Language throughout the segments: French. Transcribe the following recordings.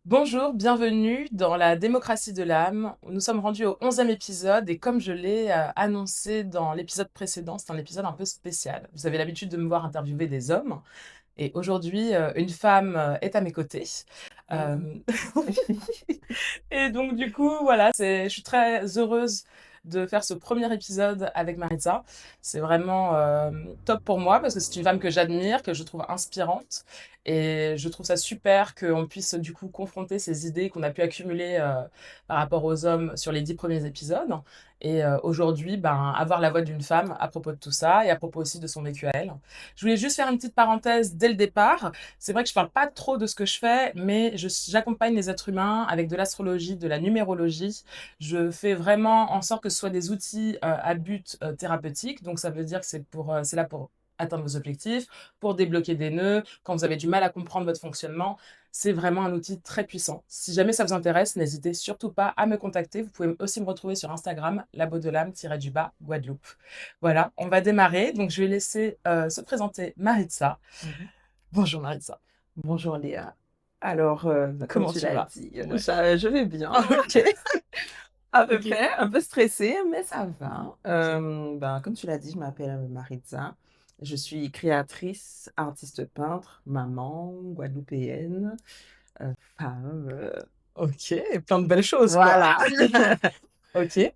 Bonjour, bienvenue dans la démocratie de l'âme. Nous sommes rendus au 11e épisode et comme je l'ai annoncé dans l'épisode précédent, c'est un épisode un peu spécial. Vous avez l'habitude de me voir interviewer des hommes et aujourd'hui, une femme est à mes côtés. Euh, Mmh. et donc du coup, voilà, je suis très heureuse de faire ce premier épisode avec Maritza. C'est vraiment top pour moi parce que c'est une femme que j'admire, que je trouve inspirante. Et je trouve ça super qu'on puisse du coup confronter ces idées qu'on a pu accumuler par rapport aux hommes sur les 10 premiers épisodes. Et aujourd'hui, ben, avoir la voix d'une femme à propos de tout ça et à propos aussi de son vécu à elle. Je voulais juste faire une petite parenthèse dès le départ. C'est vrai que je parle pas trop de ce que je fais, mais j'accompagne les êtres humains avec de l'astrologie, de la numérologie. Je fais vraiment en sorte que ce soit des outils à but thérapeutique. Donc ça veut dire que c'est là pour atteindre vos objectifs, pour débloquer des nœuds, quand vous avez du mal à comprendre votre fonctionnement. C'est vraiment un outil très puissant. Si jamais ça vous intéresse, n'hésitez surtout pas à me contacter. Vous pouvez aussi me retrouver sur Instagram, labo-de-l'âme-du-bas Guadeloupe. Voilà, on va démarrer. Donc, je vais laisser se présenter Maritza. Mmh. Bonjour Maritza. Bonjour Léa. Alors, comme Comment tu tu l'as vas? dit, Ouais. je vais bien, Ok. à peu Ok. près, un peu stressée, mais ça va. Ok. Comme tu l'as dit, je m'appelle, Maritza. Je suis créatrice, artiste peintre, maman guadeloupéenne, femme, Ok. Plein de belles choses, quoi. voilà. Ok. Et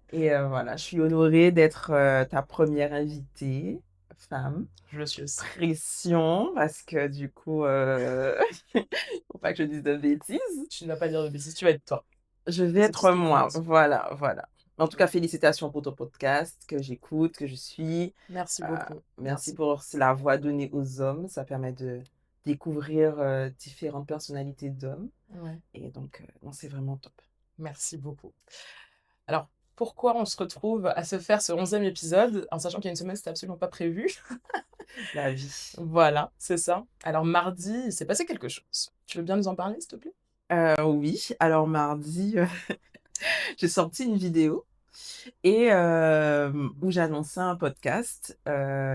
voilà, je suis honorée d'être, ta première invitée femme. Je le suis aussi. Pression parce que du coup, faut pas que je dise de bêtises. Tu ne vas pas dire de bêtises, tu vas être toi. Je vais C'est tout ce être qui moi, compte. voilà, voilà. En tout cas, Ok. félicitations pour ton podcast que j'écoute, que je suis. Merci Heu, beaucoup. Merci Merci. pour la voix donnée aux hommes. Ça permet de découvrir, différentes personnalités d'hommes Ouais. et donc, non, c'est vraiment top. Merci beaucoup. Alors, pourquoi on se retrouve à se faire ce 11e épisode, en sachant qu'il y a une semaine, c'était absolument pas prévu? La vie. Voilà, c'est ça. Alors mardi, il s'est passé quelque chose. Tu veux bien nous en parler, s'il te plaît? Oui, alors mardi, j'ai sorti une vidéo et où j'annonçais un podcast,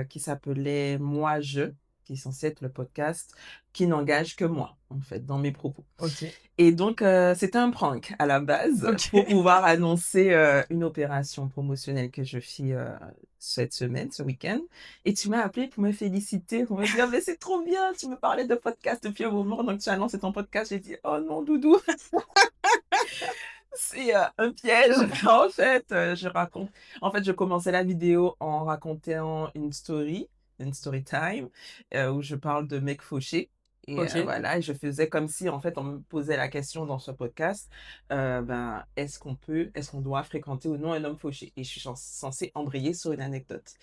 qui s'appelait «Moi je», qui est censé être le podcast qui n'engage que moi, en fait, dans mes propos. OK. Et donc c'était un prank à la base pour OK. pouvoir annoncer, une opération promotionnelle que je fis, cette semaine, ce week-end. Et tu m'as appelé pour me féliciter, pour me dire: «Mais c'est trop bien, tu me parlais de podcast depuis un moment, donc tu as lancé ton podcast». J'ai dit: «Oh non doudou, c'est, un piège». En fait, je commençais la vidéo en racontant une story time, où je parle de mecs fauchés et OK. voilà, et je faisais comme si, en fait, on me posait la question dans ce podcast, est-ce qu'on doit fréquenter ou non un homme fauché? Et je suis censée embrayer sur une anecdote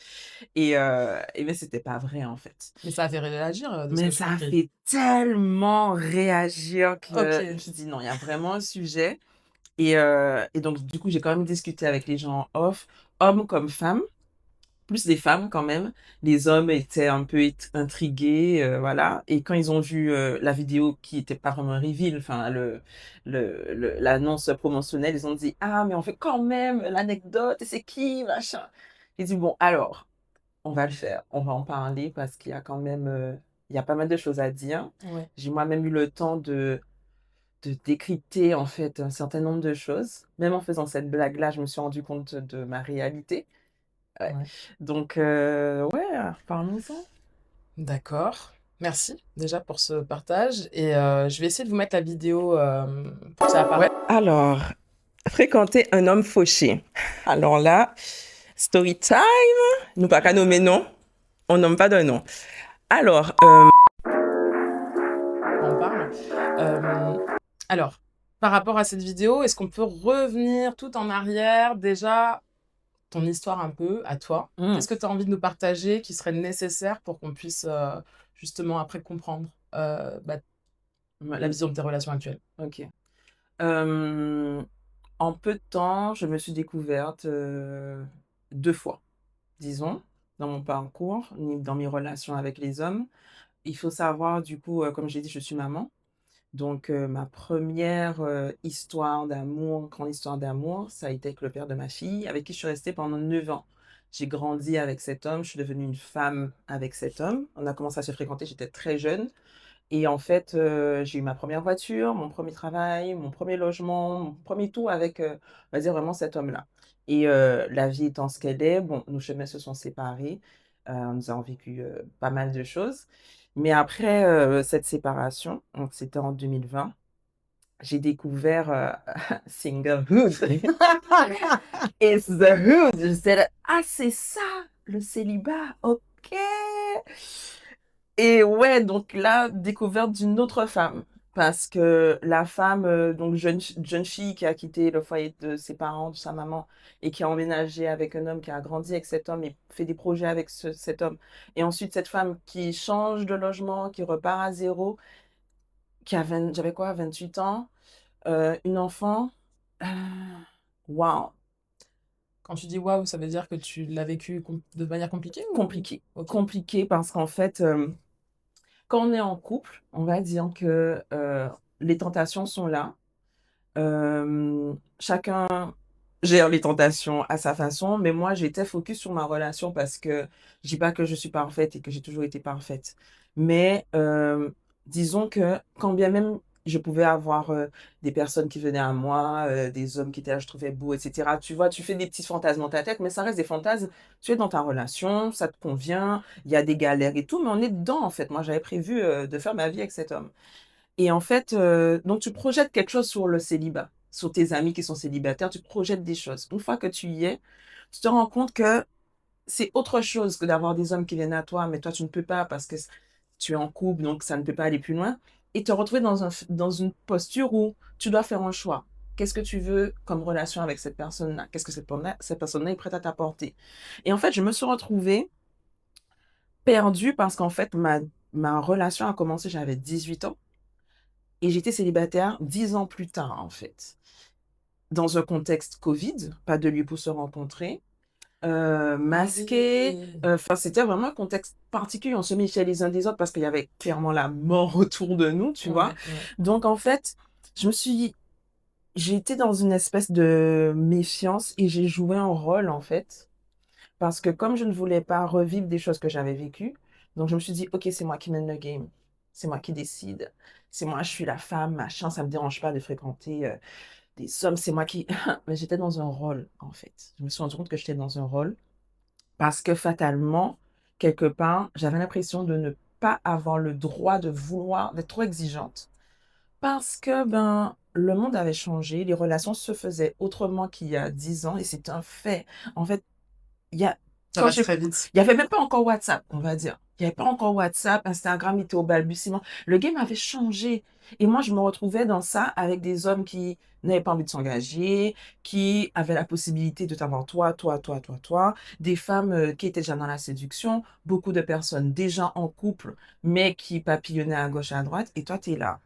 et mais c'était pas vrai, en fait. Mais ça a fait réagir, de ce que Mais j'ai ça a compris. fait tellement réagir que je me OK. suis dit: «Non, il y a vraiment un sujet». Et donc du coup, j'ai quand même discuté avec les gens en off, hommes comme femmes, plus des femmes quand même. Les hommes étaient un peu intrigués, voilà, et quand ils ont vu, la vidéo qui était pas vraiment un reveal, enfin l'annonce promotionnelle, ils ont dit: «Ah mais on fait quand même l'anecdote et c'est qui? Machin». J'ai dit: «Bon alors, on va le faire, on va en parler parce qu'il y a quand même, il y a pas mal de choses à dire». Ouais. J'ai moi-même eu le temps de décrypter, en fait, un certain nombre de choses. Même en faisant cette blague-là, je me suis rendu compte de ma réalité. Ouais. Ouais. Donc ouais, parlons-en. D'accord. Merci, déjà pour ce partage et je vais essayer de vous mettre la vidéo, pour que ça apparaisse. Ouais, alors, fréquenter un homme fauché. Alors là, story time, nous pas qu'à nommer non, on nomme pas de nom. Alors, On en parle. Alors, par rapport à cette vidéo, est-ce qu'on peut revenir tout en arrière? Déjà, ton histoire un peu, à toi. mmh, Qu'est-ce que tu as envie de nous partager qui serait nécessaire pour qu'on puisse, justement après comprendre, bah, la ouais, vision de tes relations actuelles? OK. Hem, En peu de temps, je me suis découverte, 2 fois, disons, dans mon parcours, ni dans mes relations avec les hommes. Il faut savoir du coup, comme j'ai dit, je suis maman. Donc, ma première histoire d'amour, grande histoire d'amour, ça a été avec le père de ma fille, avec qui je suis restée pendant 9 ans. J'ai grandi avec cet homme, je suis devenue une femme avec cet homme. On a commencé à se fréquenter, j'étais très jeune Et en fait, j'ai eu ma première voiture, mon premier travail, mon premier logement, mon premier tout avec, on va dire vraiment cet homme-là. Et la vie étant ce qu'elle est, bon, nos chemins se sont séparés, nous avons vécu, pas mal de choses. Mais après, cette séparation, donc c'était en 2020, j'ai découvert, singlehood. It's the hood. J'étais là: «Ah, c'est ça, le célibat, OK!» Et ouais, donc là, découverte d'une autre femme. Parce que la femme, donc jeune fille qui a quitté le foyer de ses parents, de sa maman, et qui a emménagé avec un homme, qui a grandi avec cet homme et fait des projets avec cet homme. Et ensuite, cette femme qui change de logement, qui repart à zéro, qui a 20, j'avais quoi, 28 ans, une enfant. Euh, Waouh, Quand tu dis waouh, ça veut dire que tu l'as vécu de manière compliquée ou? compliqué. Ok. Compliqué parce qu'en fait, quand on est en couple, on va dire que les tentations sont là. Chacun gère les tentations à sa façon, mais moi, j'étais focus sur ma relation parce que je dis pas que je suis parfaite et que j'ai toujours été parfaite. Mais disons que quand bien même je pouvais avoir des personnes qui venaient à moi, des hommes qui étaient là, je trouvais beaux, etc. Tu vois, tu fais des petits fantasmes dans ta tête, mais ça reste des fantasmes. Tu es dans ta relation, ça te convient, il y a des galères et tout, mais on est dedans en fait. Moi, j'avais prévu de faire ma vie avec cet homme. Et en fait, donc tu projettes quelque chose sur le célibat, sur tes amis qui sont célibataires, tu projettes des choses. Une fois que tu y es, tu te rends compte que c'est autre chose que d'avoir des hommes qui viennent à toi, mais toi tu ne peux pas parce que tu es en couple, donc ça ne peut pas aller plus loin. Et te retrouver dans une posture où tu dois faire un choix. Qu'est-ce que tu veux comme relation avec cette personne-là? Qu'est-ce que cette personne-là est prête à t'apporter? Et en fait, je me suis retrouvée perdue parce qu'en fait, ma relation a commencé, j'avais 18 ans. Et j'étais célibataire 10 ans plus tard, en fait. Dans un contexte Covid, pas de lieu pour se rencontrer, Ah masqué, oui. enfin, c'était vraiment un contexte particulier. On se méfiait les uns des autres parce qu'il y avait clairement la mort autour de nous, tu vois. Ouais, ouais. Donc, en fait, je me suis j'ai été dans une espèce de méfiance et j'ai joué un rôle, en fait, parce que comme je ne voulais pas revivre des choses que j'avais vécues, donc je me suis dit: «OK, c'est moi qui mène le game. C'est moi qui décide. C'est moi, je suis la femme, machin, ça me dérange pas de fréquenter, des hommes, c'est moi qui» mais j'étais dans un rôle, en fait. Je me suis rendu compte que j'étais dans un rôle parce que fatalement, quelque part, j'avais l'impression de ne pas avoir le droit de vouloir d'être trop exigeante parce que, ben, le monde avait changé, les relations se faisaient autrement qu'il y a 10 ans et c'est un fait. En fait, il y a Ça passe très vite. il y avait même pas encore WhatsApp, on va dire. Il y avait pas encore WhatsApp, Instagram était au balbutiement. Le game avait changé et moi, je me retrouvais dans ça avec des hommes qui n'avaient pas envie de s'engager, qui avaient la possibilité de t'avoir toi, toi, toi, toi, toi, des femmes, qui étaient déjà dans la séduction, beaucoup de personnes déjà en couple, mais qui papillonnaient à gauche, à droite et toi, tu es là.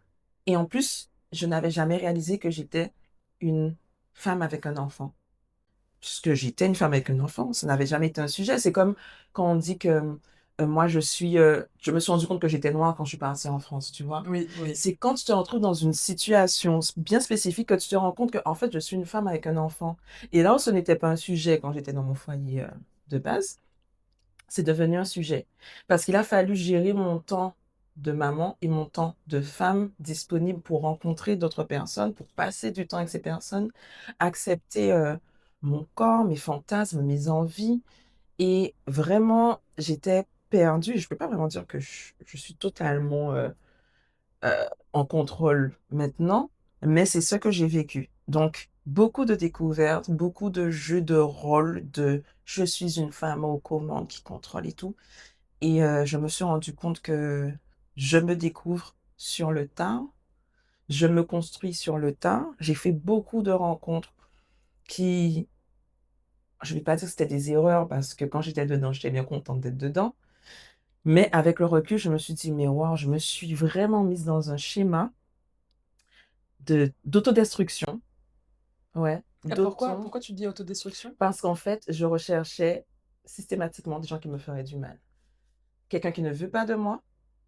Et en plus, je n'avais jamais réalisé que j'étais une femme avec un enfant. Puisque j'étais une femme avec un enfant, ça n'avait jamais été un sujet. C'est comme quand on dit que, moi je me suis rendu compte que j'étais noire quand je suis partie en France, tu vois? Oui, oui. C'est quand tu te retrouves dans une situation bien spécifique que tu te rends compte que en fait, je suis une femme avec un enfant et là où ce n'était pas un sujet quand j'étais dans mon foyer, de base, c'est devenu un sujet. Parce qu'il a fallu gérer mon temps de maman et mon temps de femme disponible pour rencontrer d'autres personnes, pour passer du temps avec ces personnes, accepter, mon corps, mes fantasmes, mes envies et vraiment j'étais perdue. Je peux pas vraiment dire que je suis totalement, en contrôle maintenant, mais c'est ce que j'ai vécu. Donc beaucoup de découvertes, beaucoup de jeux de rôle, de je suis une femme aux commandes qui contrôle et tout et je me suis rendu compte que je me découvre sur le tard, je me construis sur le tard. J'ai fait beaucoup de rencontres qui je vais pas dire que c'était des erreurs parce que quand j'étais dedans, j'étais bien contente d'être dedans, mais avec le recul, je me suis dit: «Mais waouh, je me suis vraiment mise dans un schéma de d'autodestruction». Ouais, Et pourquoi, d'autant pourquoi tu dis autodestruction? parce qu'en fait, je recherchais systématiquement des gens qui me feraient du mal. Quelqu'un qui ne veut pas de moi,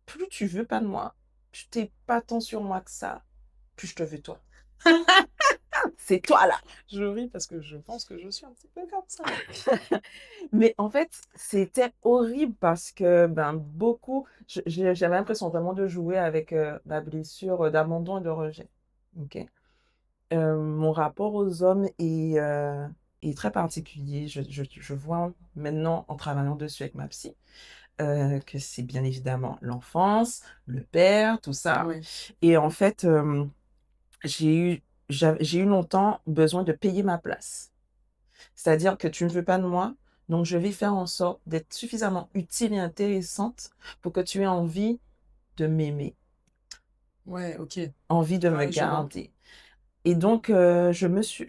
plus tu veux pas de moi, plus tu pas tant sur moi que ça, plus je te veux toi. c'est toi là. Je ris parce que je pense que je suis un petit peu comme ça. Mais en fait, c'était horrible parce que, ben, j'avais l'impression vraiment de jouer avec, ma blessure, d'abandon et de rejet. OK? Mon rapport aux hommes est très particulier. Je vois maintenant, en travaillant dessus avec ma psy, que c'est bien évidemment l'enfance, le père, tout ça. Oui. Et en fait, j'ai eu j'ai eu longtemps besoin de payer ma place. C'est-à-dire que tu ne veux pas de moi, donc je vais faire en sorte d'être suffisamment utile et intéressante pour que tu aies envie de m'aimer, Ouais, OK. envie de me Ouais, je vois. garder. Et donc, je me suis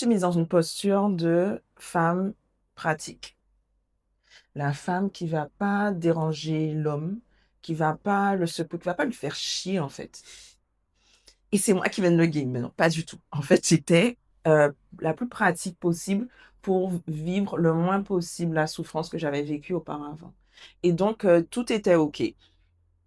mise dans une posture de femme pratique. La femme qui va pas déranger l'homme, qui va pas le secouer, qui va pas le faire chier, en fait. Et c'est moi qui mène le game, mais non, pas du tout. En fait, j'étais, la plus pratique possible pour vivre le moins possible la souffrance que j'avais vécue auparavant. Et donc, tout était OK.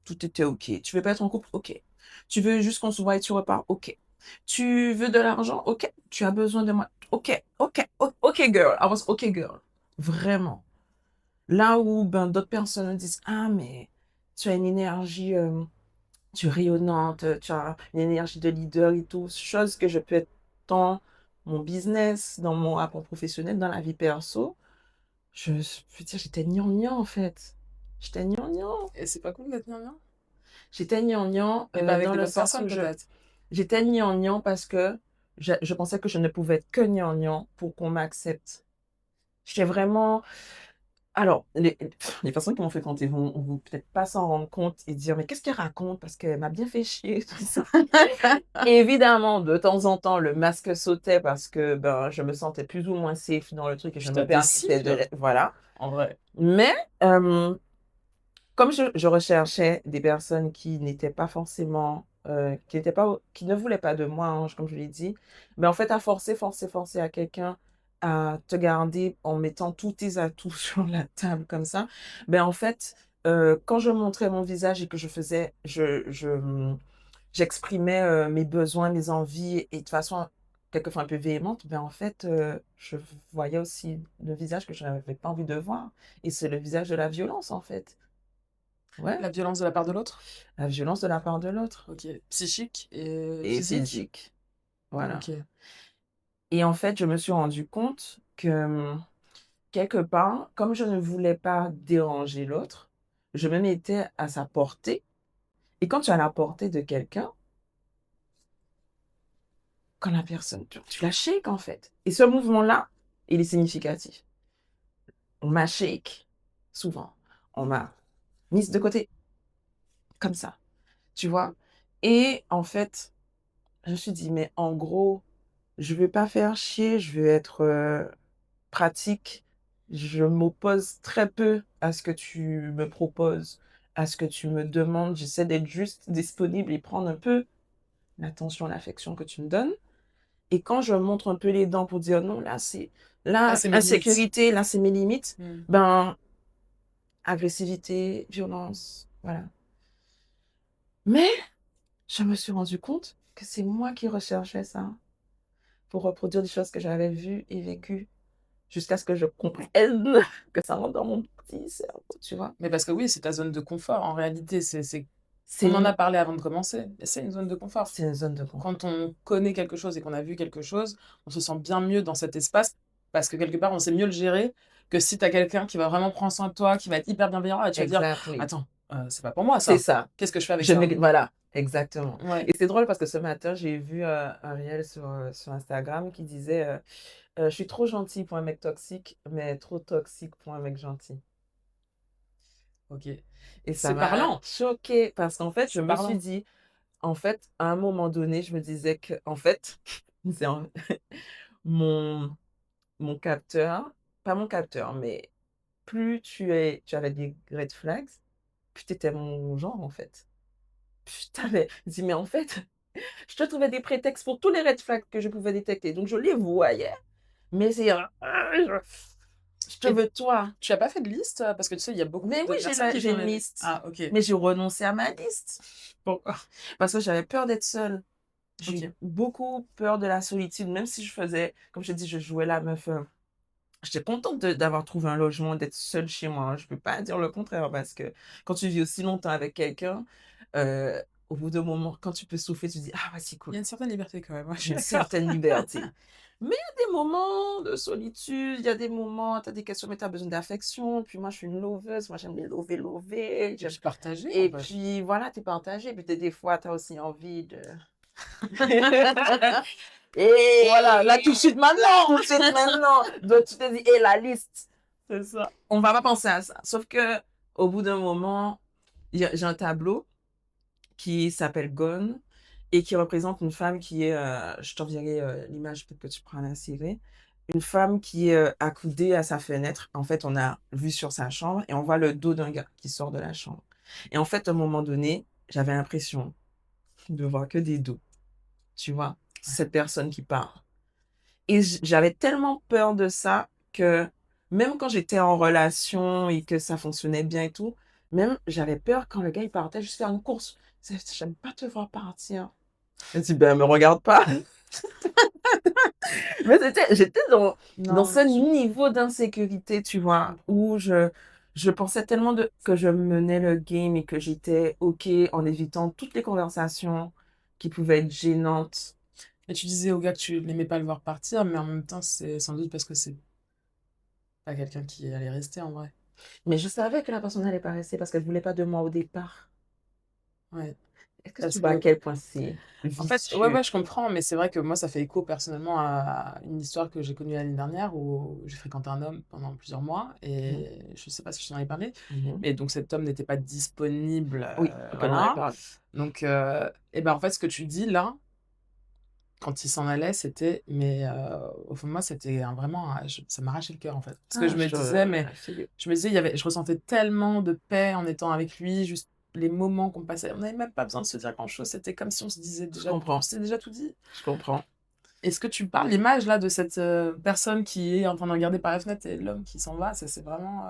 Tout était OK. Tu veux pas être en couple? OK. Tu veux juste qu'on se voie et tu repars? OK. Tu veux de l'argent? OK. Tu as besoin de moi? OK, OK, OK girl. I was OK girl. Vraiment. Là où, ben, d'autres personnes me disent: «Ah mais tu as une énergie, tu es rayonnante, tu as une énergie de leader et tout», chose que je peux être dans mon business, dans mon rapport professionnel, dans la vie perso. Je veux dire, j'étais gnangnan, en fait. J'étais gnangnan. Et c'est pas cool d'être gnangnan? J'étais gnangnan, Mais pas avec dans les le bonnes sens personnes où peut-être? j'étais gnangnan parce que je pensais que je ne pouvais être que gnangnan pour qu'on m'accepte. J'étais vraiment Alors, les personnes qui m'ont fréquentée vont peut-être pas s'en rendre compte et dire: «Mais qu'est-ce qu'elle raconte? Parce qu'elle m'a bien fait chier», tout ça. Évidemment, de temps en temps, le masque sautait parce que, ben, je me sentais plus ou moins safe dans le truc et je Puis me tu des permettais de cycles, l'être, voilà. en vrai. Mais, hem, comme je recherchais des personnes qui n'étaient pas forcément, qui ne voulaient pas de moi, hein, comme je l'ai dit, mais en fait, à forcer à quelqu'un à te garder en mettant tous tes atouts sur la table comme ça, ben, en fait, quand je montrais mon visage et que j'exprimais, mes besoins, mes envies et de façon quelquefois un peu véhémente, ben, en fait, je voyais aussi le visage que je n'avais pas envie de voir et c'est le visage de la violence, en fait. Ouais, La violence de la part de l'autre? la violence de la part de l'autre OK. Psychique et et physique? physique, voilà. OK. Et en fait, je me suis rendu compte que, quelque part, comme je ne voulais pas déranger l'autre, je me mettais à sa portée et quand tu es à la portée de quelqu'un, quand la personne tu la shakes, en fait et ce mouvement-là, il est significatif. On m'a shake, souvent. On m'a mise de côté, comme ça, tu vois? Et en fait, je me suis dit: «Mais en gros, je veux pas faire chier, je veux être, pratique. Je m'oppose très peu à ce que tu me proposes, à ce que tu me demandes. J'essaie d'être juste disponible et prendre un peu l'attention, l'affection que tu me donnes et quand je montre un peu les dents pour dire: «Non, Ah, là, c'est mes limites. insécurité, là, c'est mes limites», Mmh. ben, agressivité, violence, voilà. Mais je me suis rendu compte que c'est moi qui recherchais ça pour reproduire des choses que j'avais vues et vécues. Jusqu'à ce que je comprenne que ça rentre dans mon petit cerveau, tu vois? Mais parce que oui, c'est ta zone de confort en réalité, C'est on en a une parlé avant de commencer, mais c'est une zone de confort. c'est une zone de confort. Quand on connaît quelque chose et qu'on a vu quelque chose, on se sent bien mieux dans cet espace parce que quelque part, on sait mieux le gérer que si tu as quelqu'un qui va vraiment prendre soin de toi, qui va être hyper bienveillant et tu vas dire: Exactly. «Attends, c'est pas pour moi C'est ça. ça. Qu'est-ce que je fais avec Je ça?» ne Voilà, exactement Ouais. et c'est drôle parce que ce matin, j'ai vu, un réel sur Instagram qui disait, «Je suis trop gentille pour un mec toxique, mais trop toxique pour un mec gentil» OK. et ça C'est m'a parlant, choquée parce qu'en fait, je c'est me suis parlant. dit en fait, à un moment donné, je me disais qu'en fait, c'est un mon mon capteur, pas mon capteur, mais plus tu avais des red flags, plus tu étais mon genre, en fait. Plus tu avais dit: «Mais en fait, je te trouvais des prétextes pour tous les red flags que je pouvais détecter». Donc je les voyais, mais c'est je Je te Et veux toi. tu as pas fait de liste? Parce que tu sais, il y a beaucoup Mais de oui, personnes qui j'ai font une des liste, ah OK. mais j'ai renoncé à ma liste Pourquoi? parce que j'avais peur d'être seule. J'ai eu OK. beaucoup peur de la solitude, même si je faisais comme je t'ai dit, je jouais la meuf, j'étais contente d'avoir trouvé un logement, d'être seule chez moi, hein. Je peux pas dire le contraire parce que quand tu vis aussi longtemps avec quelqu'un, heu, au bout d'un moment, quand tu peux souffler, tu dis: «Ah ouais, c'est Il y cool». a une certaine liberté quand même, ouais, je suis Une d'accord. certaine liberté. Mais il y a des moments de solitude, il y a des moments, tu as des questions, mais tu as besoin d'affection. Puis moi, je suis une loveuse, moi j'aime les lover, Et j'aime puis partager, en et fait. puis voilà, tu es partagé. Puis des fois, tu as aussi envie de Voilà, là, tout de suite maintenant. Donc tu te dis: «Et la liste?» c'est ça. On va pas penser à ça. Sauf que au bout d'un moment, j'ai un tableau qui s'appelle Gone et qui représente une femme qui est, je t'enverrai, l'image, peut-être que tu pourras l'insérer. Une femme qui est, accoudée à sa fenêtre. En fait, on a vue sur sa chambre et on voit le dos d'un gars qui sort de la chambre et en fait, à un moment donné, j'avais l'impression de voir que des dos, tu vois? Ouais. Cette personne qui part et j'avais tellement peur de ça que même quand j'étais en relation et que ça fonctionnait bien et tout, même j'avais peur quand le gars il partait juste faire une course. C'est «J'aime pas te voir partir». Elle dit: «Ben, me regarde pas». Mais j'étais dans Non, ce niveau d'insécurité, tu je vois? comprends. Où je pensais tellement que je menais le game et que j'étais OK en évitant toutes les conversations qui pouvaient être gênantes. Et tu disais au gars que tu n'aimais pas le voir partir, mais en même temps, c'est sans doute parce que c'est pas quelqu'un qui allait rester en vrai. Mais je savais que la personne n'allait pas rester parce qu'elle voulait pas de moi au départ. Ouais. Est-ce que tu Parce vois à que quel point c'est en fait, ouais, vicieux? ouais, je comprends, mais c'est vrai que moi, ça fait écho personnellement à une histoire que j'ai connue l'année dernière où j'ai fréquenté un homme pendant plusieurs mois Mmh. et je sais pas si je t'en avais parlé, Mmh mh. mais donc cet homme n'était pas disponible, Oui, tu m'en avais voilà. parlé. Donc, et ben, en fait, ce que tu dis là, quand il s'en allait, c'était mais, au fond de moi, c'était un vraiment un ça m'arrachait le cœur, en fait. Parce que Ah, je me disais, mais figure je me disais, il y avait je ressentais tellement de paix en étant avec lui, juste les moments qu'on passait. On n'avait même pas besoin de se dire grand-chose, c'était comme si on se disait je déjà on comprends, s'était déjà tout dit. je comprends. Est-ce que tu parles l'image là de cette, personne qui est en train de regarder par la fenêtre et l'homme qui s'en va, ça c'est vraiment,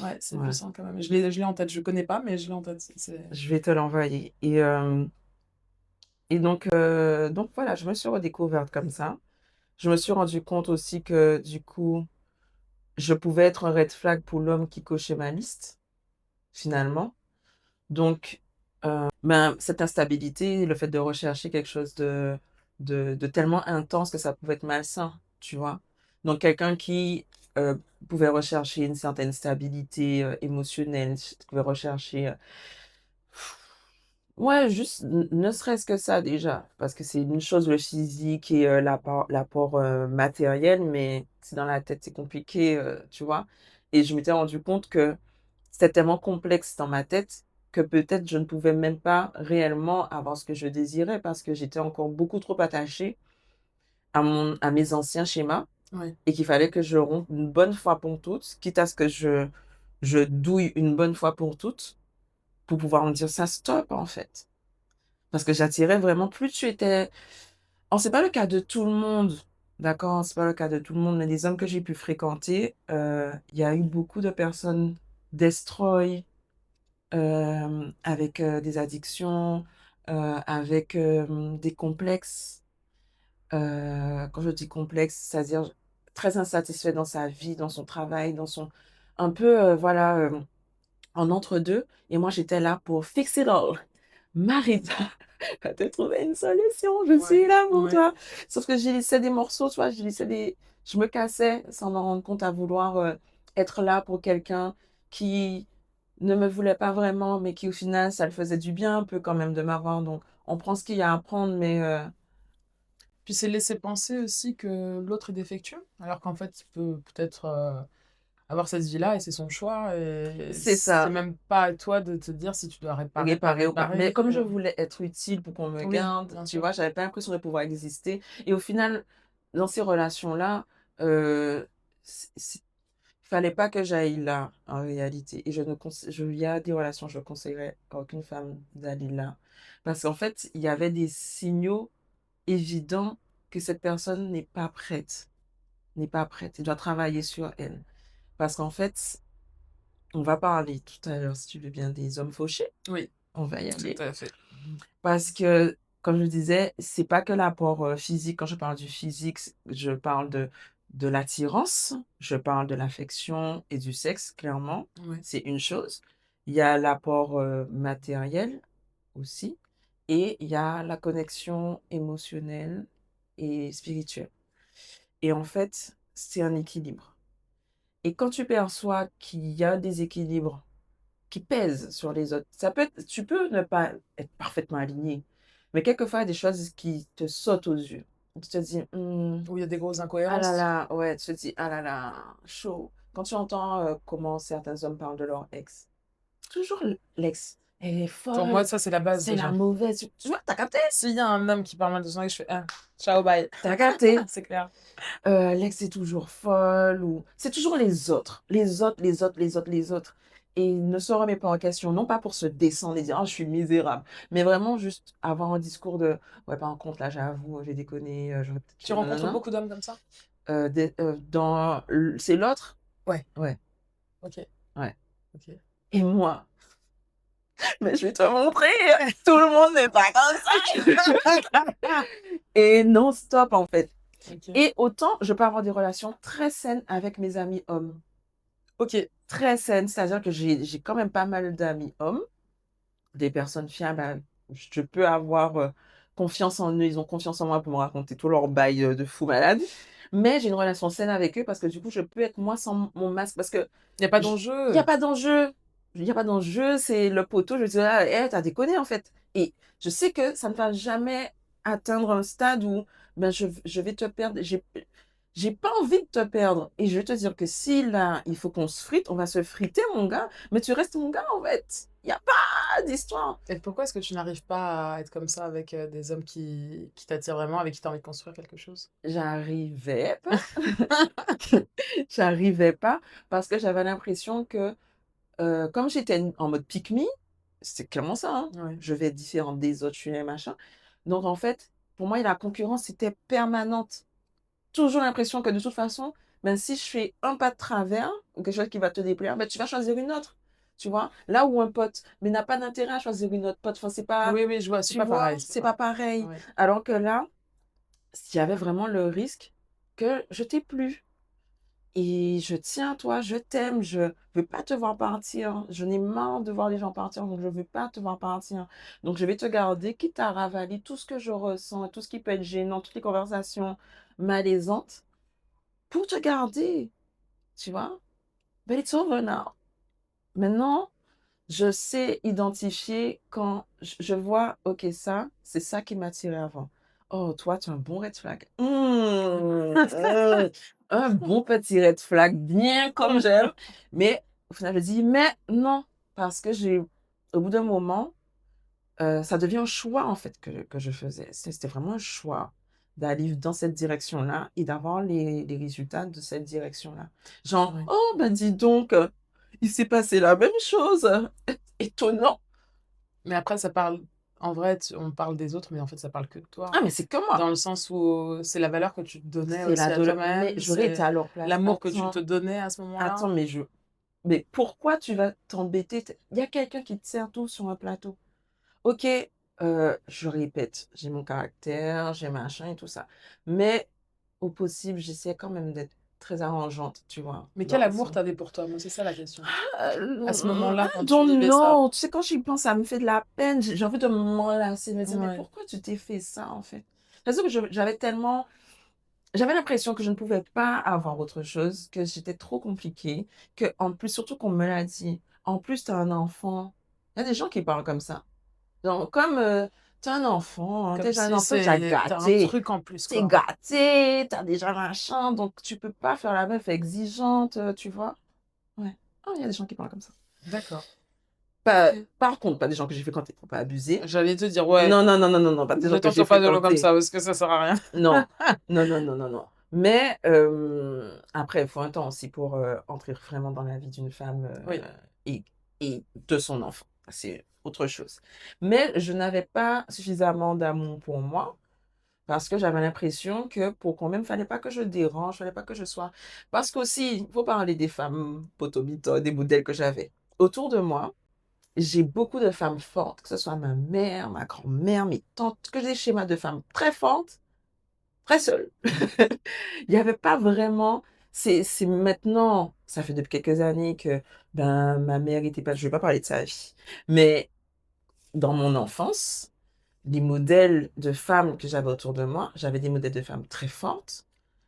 ouais, c'est Ouais, puissant quand même. Je l'ai en tête, je connais pas, mais je l'ai en tête. C'est je vais te l'envoyer et donc voilà, je me suis redécouverte comme ça. Je me suis rendu compte aussi que, du coup, je pouvais être un red flag pour l'homme qui cochait ma liste, finalement. Donc, ben, cette instabilité, le fait de rechercher quelque chose de tellement intense que ça pouvait être malsain, tu vois? Donc quelqu'un qui, pouvait rechercher une certaine stabilité, émotionnelle, pouvait rechercher, ouais, juste ne serait-ce que ça déjà, parce que c'est une chose le physique et l'apport, matériel, mais si dans la tête c'est compliqué, tu vois? Et je m'étais rendu compte que c'était tellement complexe dans ma tête que peut-être je ne pouvais même pas réellement avoir ce que je désirais parce que j'étais encore beaucoup trop attachée à mes anciens schémas ouais. et qu'il fallait que je rompe une bonne fois pour toutes, quitte à ce que je douille une bonne fois pour toutes, pour pouvoir me dire: «Ça stop», en fait. Parce que j'attirais vraiment plus tu étais alors c'est pas le cas de tout le monde, d'accord? C'est pas le cas de tout le monde, mais les hommes que j'ai pu fréquenter, il y a eu beaucoup de personnes destroy, avec, des addictions, avec, des complexes. Quand je dis complexe, c'est-à-dire très insatisfait dans sa vie, dans son travail, dans son un peu, voilà, en entre-deux et moi j'étais là pour fix it all. Marita, va te trouver une solution, je Ouais, suis là pour ouais. toi. Sauf que j'ai laissé des morceaux, tu vois? Je me cassais sans m'en rendre compte à vouloir, être là pour quelqu'un qui ne me voulait pas vraiment, mais qui au final, ça le faisait du bien un peu quand même de m'avoir, donc on prend ce qu'il y a à prendre, mais Puis c'est laisser penser aussi que l'autre est défectueux, alors qu'en fait, il peut peut-être, avoir cette vie-là et c'est son choix et c'est c'est ça, même pas à toi de te dire si tu dois réparer, pas réparer ou pas. Mais réparer, comme je voulais être utile pour qu'on me oui, garde, bien tu sûr. vois? J'avais pas l'impression de pouvoir exister et au final, dans ces relations-là, heu, c il fallait pas que j'aille là, en réalité et je ne conse je il y a des relations, je conseillerais à aucune femme d'aller là. Parce qu'en fait, il y avait des signaux évidents que cette personne n'est pas prête, n'est pas prête. Elle doit travailler sur elle. Parce qu'en fait, on va parler tout à l'heure, si tu veux bien, des hommes fauchés. Oui, On va y tout aller. à fait. Parce que, comme je le disais, c'est pas que l'apport, physique. Quand je parle du physique, je parle de l'attirance, je parle de l'affection et du sexe, clairement, Ouais. c'est une chose. Il y a l'apport, matériel aussi et il y a la connexion émotionnelle et spirituelle et en fait, c'est un équilibre et quand tu perçois qu'il y a des équilibres qui pèsent sur les autres. Ça peut être tu peux ne pas être parfaitement aligné, mais quelquefois, il y a des choses qui te sautent aux yeux. Tu te dis: «Mmh, Où il y a des grosses ah là incohérences. là», ouais, tu te dis: «Ah là là, chaud». Quand tu entends, comment certains hommes parlent de leur ex, toujours l'ex: «Elle est Pour moi, folle, ça, c'est la base c'est la déjà. mauvaise», tu vois? Tu as capté? S'il y a un homme qui parle mal de son ex, je fais: «Ah, ciao, bye». Tu as capté? C'est clair. L'ex est toujours folle ou c'est toujours les autres, les autres, les autres, les autres, les autres et il ne se remet pas en question, non pas pour se descendre et dire: «Ah, je suis misérable», mais vraiment juste avoir un discours de: «Ouais, par contre, là, j'avoue, j'ai déconné, j'aurais peut-être Tu fait rencontres nanana». beaucoup d'hommes comme ça? Dans l c'est l'autre? Ouais, Ouais, OK, ouais OK. et moi, mais je vais te montrer, tout le monde n'est pas comme ça et non stop, en fait OK. et autant je peux avoir des relations très saines avec mes amis hommes. OK. Très saine, c'est-à-dire que j'ai quand même pas mal d'amis hommes, des personnes fiables, je peux avoir, confiance en eux, ils ont confiance en moi pour me raconter tous leurs bails, de fou malade. Mais j'ai une relation saine avec eux parce que du coup, je peux être moi sans mon masque parce que Il y a pas j il y a d'enjeu. pas d'enjeu. Il y a pas d'enjeu, c'est le poteau, je dis: «Ah, eh, tu déconné en fait» et je sais que ça ne va jamais atteindre un stade où, ben, je vais te perdre. J'ai pas envie de te perdre et je vais te dire que si là, il faut qu'on se frite, on va se friter mon gars, mais tu restes mon gars en fait. Il y a pas d'histoire. Et pourquoi est-ce que tu n'arrives pas à être comme ça avec, des hommes qui t'attirent vraiment, avec qui tu as envie de construire quelque chose? J'arrivais pas, j'arrivais pas parce que j'avais l'impression que, comme j'étais en mode pick me, c'est clairement ça, hein. Ouais. Je vais être différente des autres, je suis les machin. Donc en fait, pour moi, la concurrence était permanente. Toujours l'impression que de toute façon, ben, si je fais un pas de travers ou quelque chose qui va te déplaire, ben, tu vas choisir une autre, tu vois? Là où un pote, mais n'a pas d'intérêt à choisir une autre pote, enfin, c'est pas Oui, oui, je vois, c'est tu pas vois? pareil, c'est C'est pas pas pareil. ouais. Alors que là, il y avait vraiment le risque que je t'ai plus et je tiens à toi, je t'aime, je veux pas te voir partir. Je n'ai marre de voir les gens partir, donc je veux pas te voir partir. Donc je vais te garder, quitte à ravaler tout ce que je ressens, tout ce qui peut être gênant, toutes les conversations malaisantes pour te garder. Tu vois? But it's over now. Maintenant, je sais identifier quand je vois: «OK, ça, c'est ça qui m'attirait avant. Oh, toi, tu as un bon red flag. Un bon petit red flag, bien comme j'aime». Mais au final, je dis: «Mais non», parce que j'ai au bout d'un moment, ça devient un choix, en fait, que je faisais. C'était vraiment un choix d'aller dans cette direction-là et d'avoir les résultats de cette direction-là. Genre: Ouais. «Oh, ben, dis donc, il s'est passé la même chose, étonnant». Mais après ça parle en vrai, on parle des autres, mais en fait, ça parle que de toi. Ah, mais c'est que moi. Dans le sens où c'est la valeur que tu te donnais C'est aussi à mais toi-même, j'aurais été c'est à leur place. l'amour que tu te Attends, donnais à ce moment-là. attends, mais pourquoi tu vas t'embêter? Il y a quelqu'un qui te sert tout sur un plateau. OK, je répète, j'ai mon caractère, j'ai machin et tout ça. Mais au possible, j'essaie quand même d'être très arrangeante, tu vois? Mais Dans quel le amour sens tu avais pour toi? Moi, c'est ça la question. À ce I moment-là, quand tu don't vivais ça. know. Tu sais, quand j'y pense, ça me fait de la peine. J'ai envie de m'enlacer, de me dire: «Mais Ouais. pourquoi tu t'es fait ça, en fait?» C'est-à-dire que j'avais l'impression que je ne pouvais pas avoir autre chose, que j'étais trop compliquée, que en plus surtout qu'on me l'a dit. En plus, tu as un enfant. Il y a des gens qui parlent comme ça. Genre comme, «Tu as un enfant, hein, tu Comme déjà un si enfant, déjà tu un gâté. truc en plus, Tu es quoi. gâté, tu as déjà machin, donc tu peux pas faire la meuf exigeante», tu vois? Ouais. Ah, il y a des gens qui parlent comme ça. D'accord. Pas OK. par contre, pas des gens que j'ai fréquentés, faut pas abuser. J'allais te dire, ouais, Non, non, non, non, non, non, pas des ne gens que j'ai t'entoure pas de l'eau comme fréquentés. ça parce que ça sert à rien. Non. Non, non, non, non, non. Mais après, il faut un temps aussi pour, entrer vraiment dans la vie d'une femme, Oui. et de son enfant. C'est autre chose. Mais je n'avais pas suffisamment d'amour pour moi Parce que j'avais l'impression que pour qu'on m'aime, fallait pas que je dérange, fallait pas que je sois parce qu'aussi, il faut parler des femmes potomitos, des modèles que j'avais. Autour de moi, j'ai beaucoup de femmes fortes, que ce soit ma mère, ma grand-mère, mes tantes, que des schémas de femmes très fortes, très seules. Il y avait pas vraiment c'est maintenant, ça fait depuis quelques années que, ben, ma mère était pas je vais pas parler de sa vie, mais dans mon enfance, les modèles de femmes que j'avais autour de moi, j'avais des modèles de femmes très fortes,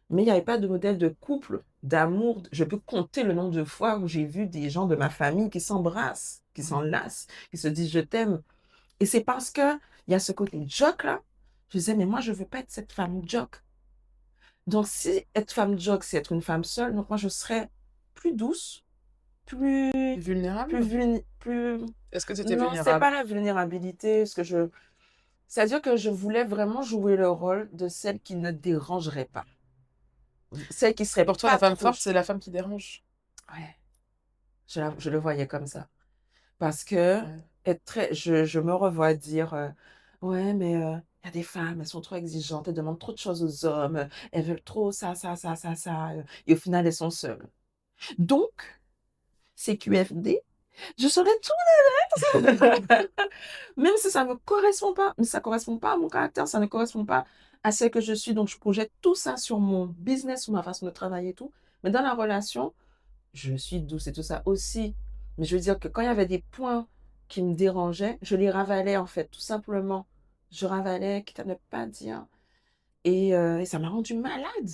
mais il n'y avait pas de modèle de couple, d'amour. Je peux compter le nombre de fois où j'ai vu des gens de ma famille qui s'embrassent, qui Mmh. s'enlacent, qui se disent je t'aime. Et c'est parce que il y a ce côté joke là. Je disais, mais moi, je veux pas être cette femme joke. Donc, si être femme joke, c'est être une femme seule, donc moi, je serais plus douce, plus, Vulnérable? plus, Est-ce que tu étais non, c'est vulnérable? pas la vulnérabilité, ce que c'est-à-dire que je voulais vraiment jouer le rôle de celle qui ne dérangerait pas. Celle qui serait Pour toi, la pas femme trop. forte, c'est la femme qui dérange? Ouais, je le voyais comme ça. Parce que Ouais. être très, je me revois dire ouais, mais il y a des femmes, elles sont trop exigeantes, elles demandent trop de choses aux hommes, elles veulent trop ça, ça, ça, ça, ça, et au final, elles sont seules. Donc, CQFD, je serais tout l'inverse. Même si ça ne me correspond pas, mais ça ne correspond pas à mon caractère, ça ne correspond pas à ce que je suis. Donc, je projette tout ça sur mon business, sur ma façon de travailler et tout. Mais dans la relation, je suis douce et tout ça aussi. Mais je veux dire que quand il y avait des points qui me dérangeaient, je les ravalais en fait, tout simplement. Je ravalais, quitte à ne pas dire. Et ça m'a rendue malade.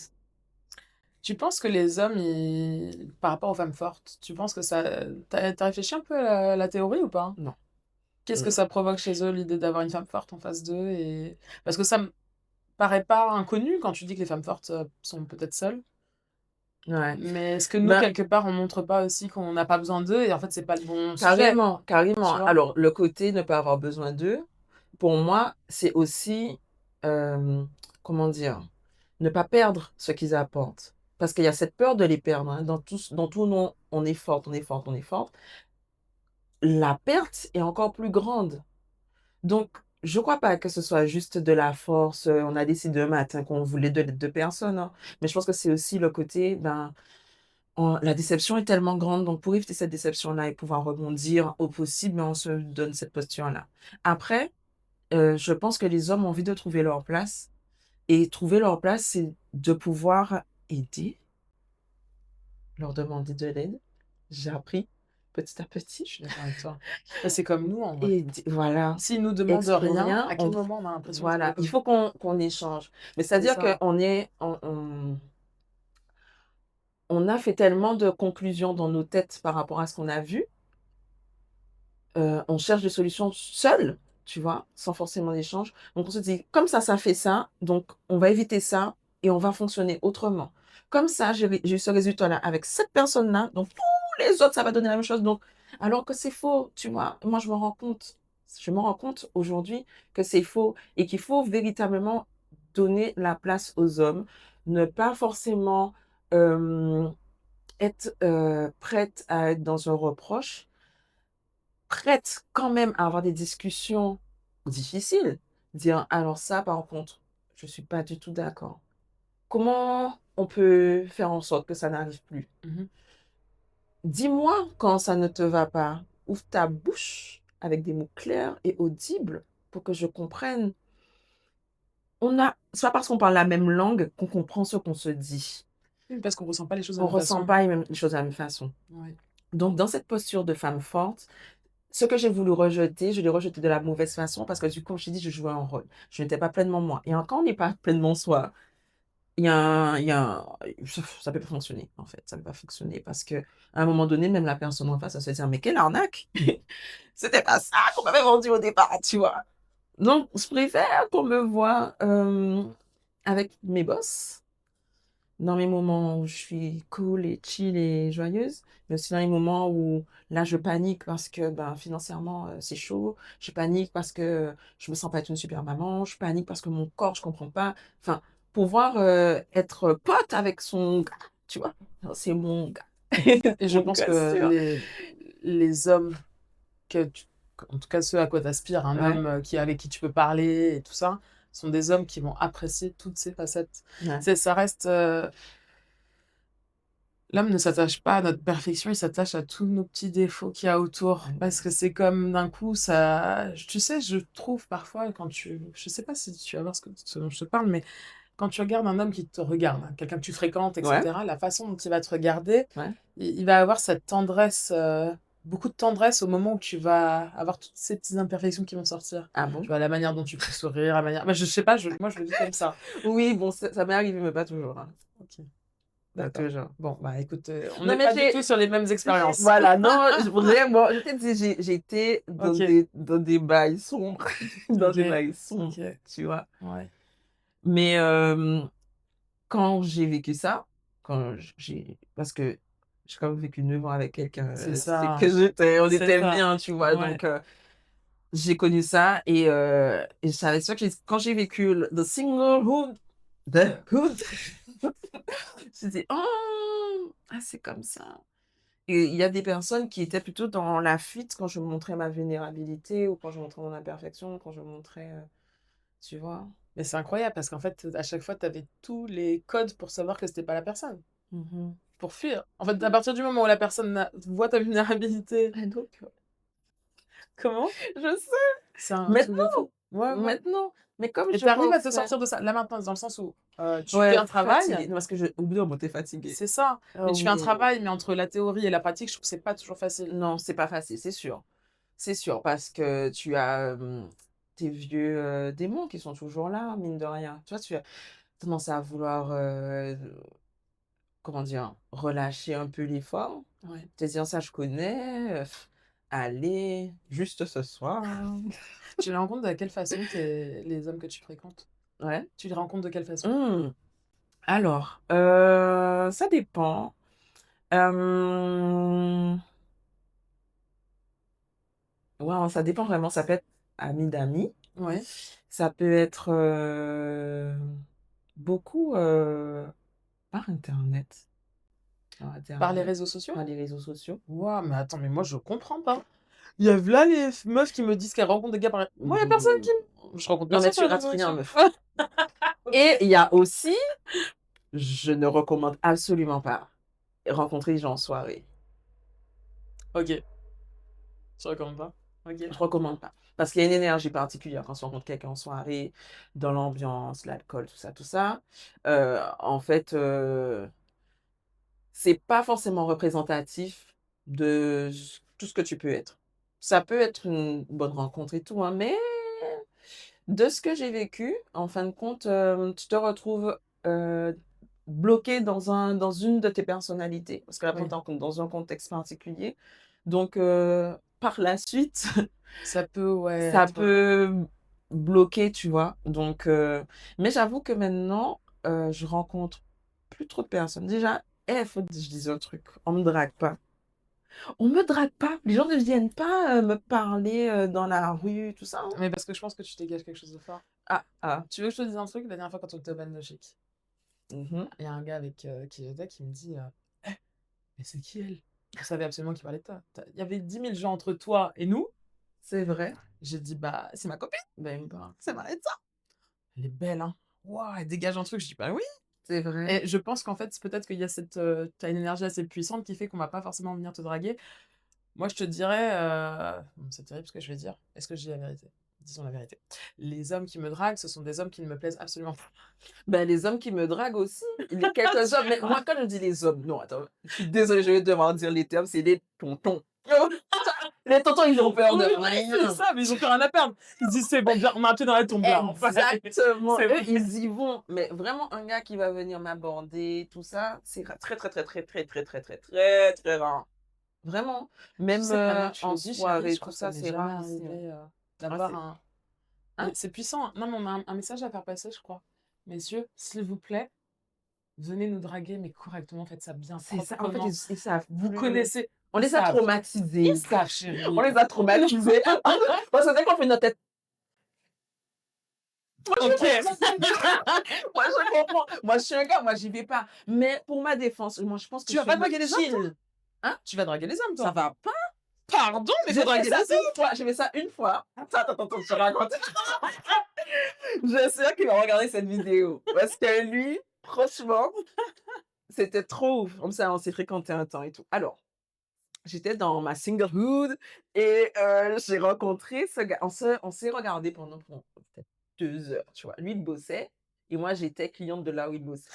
Tu penses que les hommes, ils par rapport aux femmes fortes, tu penses que ça tu as réfléchi un peu à la théorie ou pas? Non. Qu'est-ce que Mm. ça provoque chez eux, l'idée d'avoir une femme forte en face d'eux et parce que ça me paraît pas inconnu quand tu dis que les femmes fortes, sont peut-être seules, Ouais. mais est-ce que nous, Ben, quelque part, on montre pas aussi qu'on n'a pas besoin d'eux et en fait, c'est pas le bon sujet, carrément, carrément. tu vois? Alors, le côté ne pas avoir besoin d'eux, pour moi, c'est aussi, comment dire, ne pas perdre ce qu'ils apportent. Parce qu'il y a cette peur de les perdre, hein. Dans tout, non, on est forte, on est forte, on est forte. La perte est encore plus grande. Donc, je crois pas que ce soit juste de la force. On a décidé un matin qu'on voulait deux personnes, hein. Mais je pense que c'est aussi le côté, ben, la déception est tellement grande. Donc, pour éviter cette déception-là et pouvoir rebondir au possible, ben, on se donne cette posture-là. Après, je pense que les hommes ont envie de trouver leur place. Et trouver leur place, c'est de pouvoir aider, leur demander de l'aide. J'ai appris petit à petit. Je suis d'accord avec toi. Bah, c'est comme nous, en vrai. Et voilà, S'ils nous demandent rien, rien, à quel moment on a l'impression que ça va voilà, il comme faut qu'on échange. Mais c'est c'est-à-dire ça. on a fait tellement de conclusions dans nos têtes par rapport à ce qu'on a vu, on cherche des solutions seuls, tu vois? Sans forcément d'échange. Donc on se dit: «Comme ça fait ça, donc on va éviter ça et on va fonctionner autrement. Comme ça, j'ai eu ce résultat-là avec cette personne-là, donc tous les autres, ça va donner la même chose», donc alors que c'est faux, tu vois? Moi, je me rends compte aujourd'hui que c'est faux et qu'il faut véritablement donner la place aux hommes, ne pas forcément, être, prête à être dans un reproche, prête quand même à avoir des discussions difficiles, dire: «Alors ça, par contre, je suis pas du tout d'accord. Comment on peut faire en sorte que ça n'arrive plus? Mmh. Dis-moi quand ça ne te va pas. Ouvre ta bouche avec des mots clairs et audibles pour que je comprenne». C'est pas parce qu'on parle la même langue qu'on comprend ce qu'on se dit. Oui, parce qu'on ressent pas les choses de On la même ressent façon. pas les choses de la même façon. Ouais. Donc dans cette posture de femme forte, ce que j'ai voulu rejeter, je l'ai rejeté de la mauvaise façon parce que du coup, comme je t'ai dit, je jouais un rôle. Je n'étais pas pleinement moi et quand on n'est pas pleinement soi, il y a un ça peut pas fonctionner, en fait, ça peut pas fonctionner parce qu'à un moment donné, même la personne en face, elle se dire: «Mais quelle arnaque! C'était pas ça qu'on m'avait vendu au départ», tu vois? Donc je préfère qu'on me voie, avec mes boss, dans mes moments où je suis cool et chill et joyeuse, mais aussi dans les moments où là, je panique parce que, ben, financièrement, c'est chaud. Je panique parce que je me sens pas être une super maman. Je panique parce que mon corps, je comprends pas. Enfin, pouvoir, être pote avec son gars, tu vois? Genre, c'est mon gars, Et je mon pense gars que sûr. les hommes que tu en tout cas ceux à quoi tu aspires, un Ouais, homme, qui avec qui tu peux parler et tout ça, sont des hommes qui vont apprécier toutes ces facettes. Ouais. Ça reste. L'homme ne s'attache pas à notre perfection, il s'attache à tous nos petits défauts qu'il y a autour. Parce que c'est comme d'un coup, ça. Tu sais, je trouve parfois, quand tu. Je sais pas si tu vas voir ce dont je te parle, mais quand tu regardes un homme qui te regarde, hein, quelqu'un que tu fréquentes, Ouais. etc., la façon dont il va te regarder, Ouais. il va avoir cette tendresse, beaucoup de tendresse au moment où tu vas avoir toutes ces petites imperfections qui vont sortir. Ah bon? Tu vois, la manière dont tu peux sourire, la manière. Bah, je sais pas, moi je le vis comme ça. Oui, bon, ça m'est arrivé, mais pas toujours. Hein. Ok, Pas d'accord. toujours. Bon, bah écoute, on Non, n'est mais pas du tout sur les mêmes expériences. Voilà, non, vraiment, je t'ai dit, j'ai été Ok, dans des bails sombres, dans des ok, bails sombres, ok. tu vois. Ouais, Mais quand j'ai vécu ça, parce que j'ai quand même vécu 9 ans avec quelqu'un, c'est c'est ça, que on c'est était ça. bien, tu vois. Ouais. Donc, j'ai connu ça et je savais sûr que quand j'ai vécu the singlehood, the hood, je disais, oh, ah, c'est comme ça. Et il y a des personnes qui étaient plutôt dans la fuite quand je montrais ma vulnérabilité ou quand je montrais mon imperfection, quand je montrais, tu vois. Mais c'est incroyable parce qu'en fait, à chaque fois, tu avais tous les codes pour savoir que c'était pas la personne. Mhm. Pour fuir. En fait, à partir du moment où la personne voit ta vulnérabilité. Et donc, Comment? je sais, C'est un truc de maintenant, fou. Ouais, ouais. maintenant, mais comme Et je tu arrives à te refais, sortir de ça. Là maintenant, dans le sens où tu fais ouais, un travail, fatiguée, non, parce que au bout d'un moment, t'es fatiguée. c'est ça. Ah Mais tu fais un oui, travail, mais entre la théorie et la pratique, je trouve que c'est pas toujours facile. non, c'est pas facile, c'est sûr, parce que tu as tes vieux démons qui sont toujours là, mine de rien. Tu vois, tu as tendance à vouloir, comment dire, relâcher un peu l'effort. Ouais. Te dire ça, je connais. Allez, juste ce soir. Tu les rencontres de quelle façon, les hommes que tu fréquentes? Ouais. Tu les rencontres de quelle façon? Hmm. Alors, ça dépend. Euh, ouais, ça dépend vraiment. Ça peut être ami d'amis. Ouais. Ça peut être beaucoup par Internet. Par Par les Internet, réseaux sociaux? par les réseaux sociaux. Waouh, mais attends, mais moi je comprends pas. Il y a là les meufs qui me disent qu'elles rencontrent des gars par. Moi, il y a personne qui. Mm. Je rencontre Non, mais personne sur tu les rates réseaux rien, sociaux. meuf. Ok. Et il y a aussi, je ne recommande absolument pas rencontrer les gens en soirée. Ok. Je recommande pas. Ok. Je recommande pas. Parce qu'il y a une énergie particulière quand on rencontre quelqu'un en soirée, dans l'ambiance, l'alcool, tout ça, tout ça. En fait, c'est pas forcément représentatif de tout ce que tu peux être. Ça peut être une bonne rencontre et tout, hein, mais de ce que j'ai vécu, en fin de compte, tu te retrouves bloqué dans une de tes personnalités. Parce que là, Oui. tu dans un contexte particulier. Donc, par la suite, Ça peut, ouais, ça être. peut bloquer, tu vois. Donc, mais j'avoue que maintenant, je rencontre plus trop de personnes. Déjà, faut que je dise un truc, on me drague pas. On me drague pas. Les gens ne viennent pas me parler dans la rue, tout ça. Hein. Mais parce que je pense que tu dégages quelque chose de fort. Ah, ah. Tu veux que je te dise un truc? La dernière fois, quand on était au Ban Chic, Mhm. il y a un gars avec qui j'étais qui me dit Eh, mais c'est qui elle? Je savais absolument qu'il parlait de toi. Il y avait 10 000 gens entre toi et nous. C'est vrai. J'ai dit bah, c'est ma copine. Ben, bah, C'est Maritza. Elle est belle, hein. Waouh, elle dégage un truc. Je dis bah oui. c'est vrai. Et je pense qu'en fait, c'est peut-être qu'il y a t'as une énergie assez puissante qui fait qu'on va pas forcément venir te draguer. Moi, je te dirais, bon, c'est terrible ce que je vais dire. Est-ce que je dis la vérité? Disons la vérité. Les hommes qui me draguent, ce sont des hommes qui ne me plaisent absolument pas. Ben, les hommes qui me draguent aussi. Il y a quelques hommes, mais moi, quand je dis les hommes, non, attends, je suis désolée, je vais devoir dire les termes, c'est les tontons. Les tontons, ils ont peur de Oui, c'est rien. ça, mais ils ont plus rien à perdre. Ils se disent, c'est bon, bien, on a un pied dans la tombe là. Exactement. C'est Eux, vrai. ils y vont. Mais vraiment, un gars qui va venir m'aborder, tout ça, c'est très, très, très, très, très, très, très, très, très, très rare. Vraiment. Tu Même sais que maintenant que tu en le dis, chérie, soirée, je tout crois que ça ça, m'est c'est jamais rare ici. Hein. arrivé Ah, d'avoir un. Hein? C'est puissant, hein. Non, mais on a un message à faire passer, je crois. Messieurs, s'il vous plaît, venez nous draguer, mais correctement, faites ça bien C'est ça. En fait, proprement. ils savent Vous plus. connaissez. On Ils les a savent. traumatisés. Ils savent, chérie. On les a traumatisés. Parce que dès qu'on fait notre tête, Ok. moi je comprends. Moi je suis un gars, moi j'y vais pas. Mais pour ma défense, moi je pense que Tu je vas suis pas une draguer les hommes, toi? chill. Hein? Tu vas draguer les hommes, Ça toi? va pas. Pardon, mais J'ai faut fait draguer ça les hommes. une fois. J'ai fait ça une fois. Attends, je te raconte. Je sais qu'il va regarder cette vidéo parce que lui, franchement, c'était trop ouf. Comme ça, on s'est fréquenté un temps et tout. Alors, j'étais dans ma singlehood et j'ai rencontré ce gars. On s'est regardé pendant peut-être 2 heures, tu vois? Lui, il bossait et moi, j'étais cliente de là où il bossait.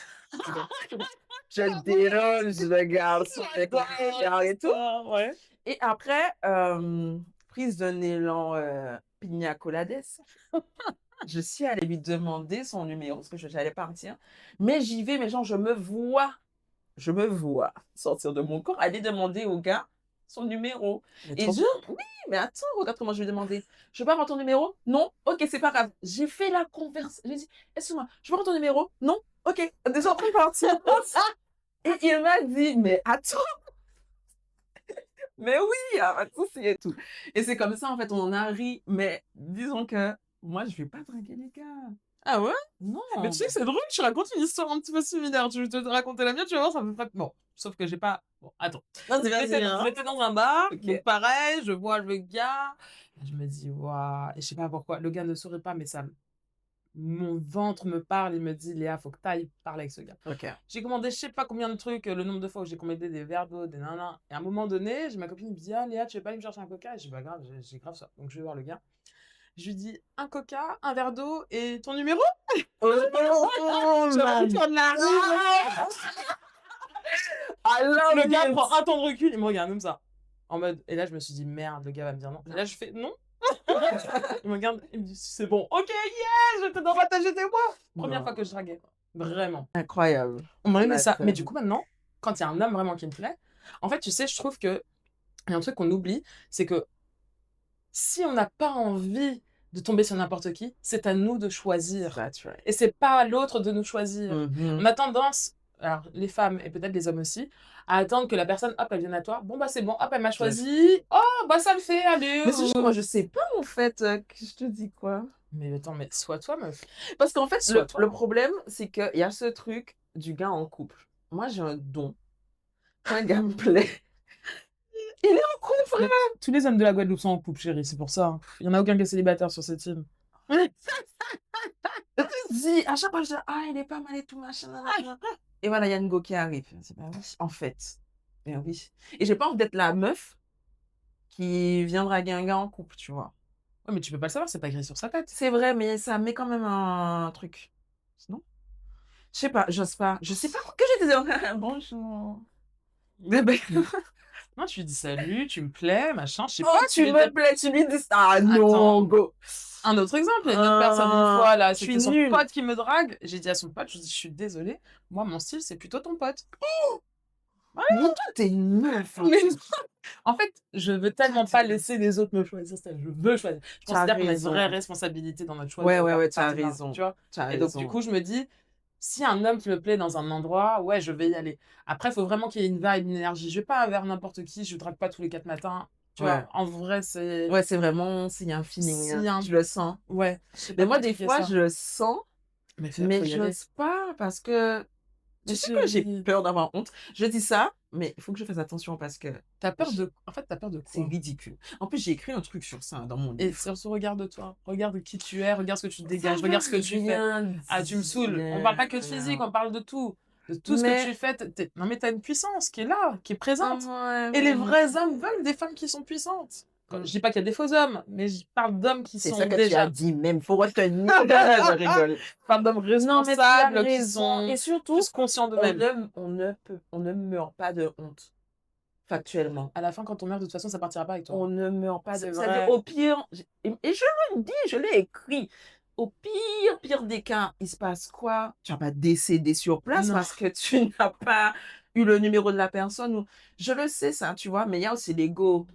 Donc, je dérange le garçon avec mon regard et tout. Ouais. Et après, prise d'un élan, pina colades, je suis allée lui demander son numéro parce que j'allais partir. Mais j'y vais, mais genre je me vois sortir de mon corps, aller demander au gars son numéro. Mais Et trop bien. oui, mais attends, regarde comment je lui ai demandé. Je peux avoir ton numéro? Non? Ok, c'est pas grave. J'ai fait la conversation. J'ai dit, excuse-moi, je peux avoir ton numéro? Non? Ok, déjà en train de partir. Et il m'a dit, mais attends, mais oui, il y a pas de souci et tout. Et c'est comme ça, en fait, on en a ri. Mais disons que moi, je vais pas draguer les gars. Ah ouais? Non. Mais tu sais que c'est drôle, je raconte une histoire un petit peu similaire. Tu veux te raconter la mienne, tu vas voir, ça me fait... Bon, sauf que j'ai pas... Bon, attends. Vas-y, On vas-y, était, hein. on était dans un bar, Ok. donc pareil, je vois le gars, je me dis, waouh, et je sais pas pourquoi, le gars ne sourit pas, mais ça, mon ventre me parle, il me dit, Léa, faut que t'ailles parler avec ce gars. Ok. J'ai commandé je sais pas combien de trucs, le nombre de fois où j'ai commandé des verres d'eau, des nanas, et à un moment donné, j'ai ma copine qui me dit, ah Léa, tu veux pas aller me chercher un coca? Et je dis, bah grave, j'ai grave ça. Donc je vais voir le gars. Je lui dis, un coca, un verre d'eau et ton numéro? Oh, J'aurais dû faire de la rage. I Le love gars it. prend un temps de recul, il me regarde comme ça. En mode, et là, je me suis dit, merde, le gars va me dire non. Et là, je fais non. Il me regarde, il me dit, c'est bon. Ok, yes, je te donne partager tes moi. Première Non. fois que je draguais. Vraiment. Incroyable. On m'a aimé ça. Mais Nathan. du coup, maintenant, quand il y a un homme vraiment qui me plaît, en fait, tu sais, je trouve que il y a un truc qu'on oublie, c'est que si on n'a pas envie de tomber sur n'importe qui, c'est à nous de choisir. That's right. Et c'est pas à l'autre de nous choisir. Mhm. On a tendance, alors les femmes et peut-être les hommes aussi, à attendre que la personne, hop, elle vienne à toi. Bon, bah c'est bon, hop, elle m'a choisi. Oh, bah ça le fait, allez. Mais c'est juste que moi, je sais pas, en fait, que je te dis quoi. Mais attends, mais sois toi, meuf. Parce qu'en fait, Sois le toi. problème, c'est qu'il y a ce truc du gars en couple. Moi, j'ai un don. Quand un gars me plaît, il est en couple, Mais frère. tous les hommes de la Guadeloupe sont en couple, chérie, c'est pour ça. Hein. Il y en a aucun qui est célibataire sur cette team. Je te dis, à chaque fois, je dis, ah, il est pas mal et tout, machin, nanana. Et voilà, il y a une go qui arrive. Je dis, bah oui, en fait. Ben oui. Et j'ai pas envie d'être la meuf qui vient draguer un gars en couple, tu vois. Ouais, mais tu peux pas le savoir, c'est pas écrit sur sa tête. C'est vrai, mais ça met quand même un truc. Sinon, je sais pas, j'ose pas. Je sais pas quoi que je disais. Bonjour. Eh ben, Non, tu lui dis salut, tu me plais, machin, je sais oh, pas. tu lui me dis- plais, tu lui dis, ah non, Attends. go. Un autre exemple, il y a une autre personne une fois, là, Je suis c'était son nulle. pote qui me drague. J'ai dit à son pote, je dis, je suis désolée, moi, mon style, c'est plutôt ton pote. Non, toi, t'es une meuf. Hein. Mais en fait, je veux tellement pas laisser les autres me choisir, je veux choisir. Je T'as considère qu'on a une raison. vraie responsabilité dans notre choix Ouais, de ouais, ouais, t'as partenaire, raison. tu vois. T'as Et donc, du raison. coup, je me dis, si un homme qui me plaît dans un endroit, ouais, je vais y aller. Après, il faut vraiment qu'il y ait une vibe, une énergie. Je vais pas vers n'importe qui, je drague pas tous les 4 matins. Tu Ouais. vois, en vrai, c'est... Ouais, c'est vraiment, s'il y a un feeling, S'il y a un- tu le sens. Ouais. Je sais Mais pas moi, des expliquer fois, ça. je le sens, Mais mais faut y aller. j'ose pas parce que tu Mais sais que j'ai chérie, peur d'avoir honte. Je dis ça, mais il faut que je fasse attention parce que t'as peur de... En fait, t'as peur de c'est quoi? ridicule. En plus, j'ai écrit un truc sur ça dans mon Et livre. surtout, regarde-toi. Regarde qui tu es, regarde ce que tu Ça dégages, va regarde ce que tu fais. rien Ah, tu me saoules. On parle pas que de physique, on parle de tout. De tout ce que Mais tu fais. Non, mais t'as une puissance qui est là, qui est présente. ouais, Et les vrais hommes veulent des femmes qui sont puissantes. Je dis pas qu'il y a des faux hommes, mais je parle d'hommes qui c'est sont ça que tu déjà... as dit même. Faut retenir. Je rigole. Je parle d'hommes Non, mais tu as responsables, qui raison. sont Et surtout, plus conscients d'eux-mêmes. on ne meurt pas de honte. Factuellement. À la fin, quand on meurt, de toute façon, ça partira pas avec toi. On ne meurt pas de... C'est C'est-à-dire, vrai. au pire, et je le dis, je l'ai écrit, au pire des cas, il se passe quoi? Tu vas pas décéder sur place Non. parce que tu n'as pas eu le numéro de la personne. Ou... Je le sais, ça, tu vois, mais il y a aussi l'ego.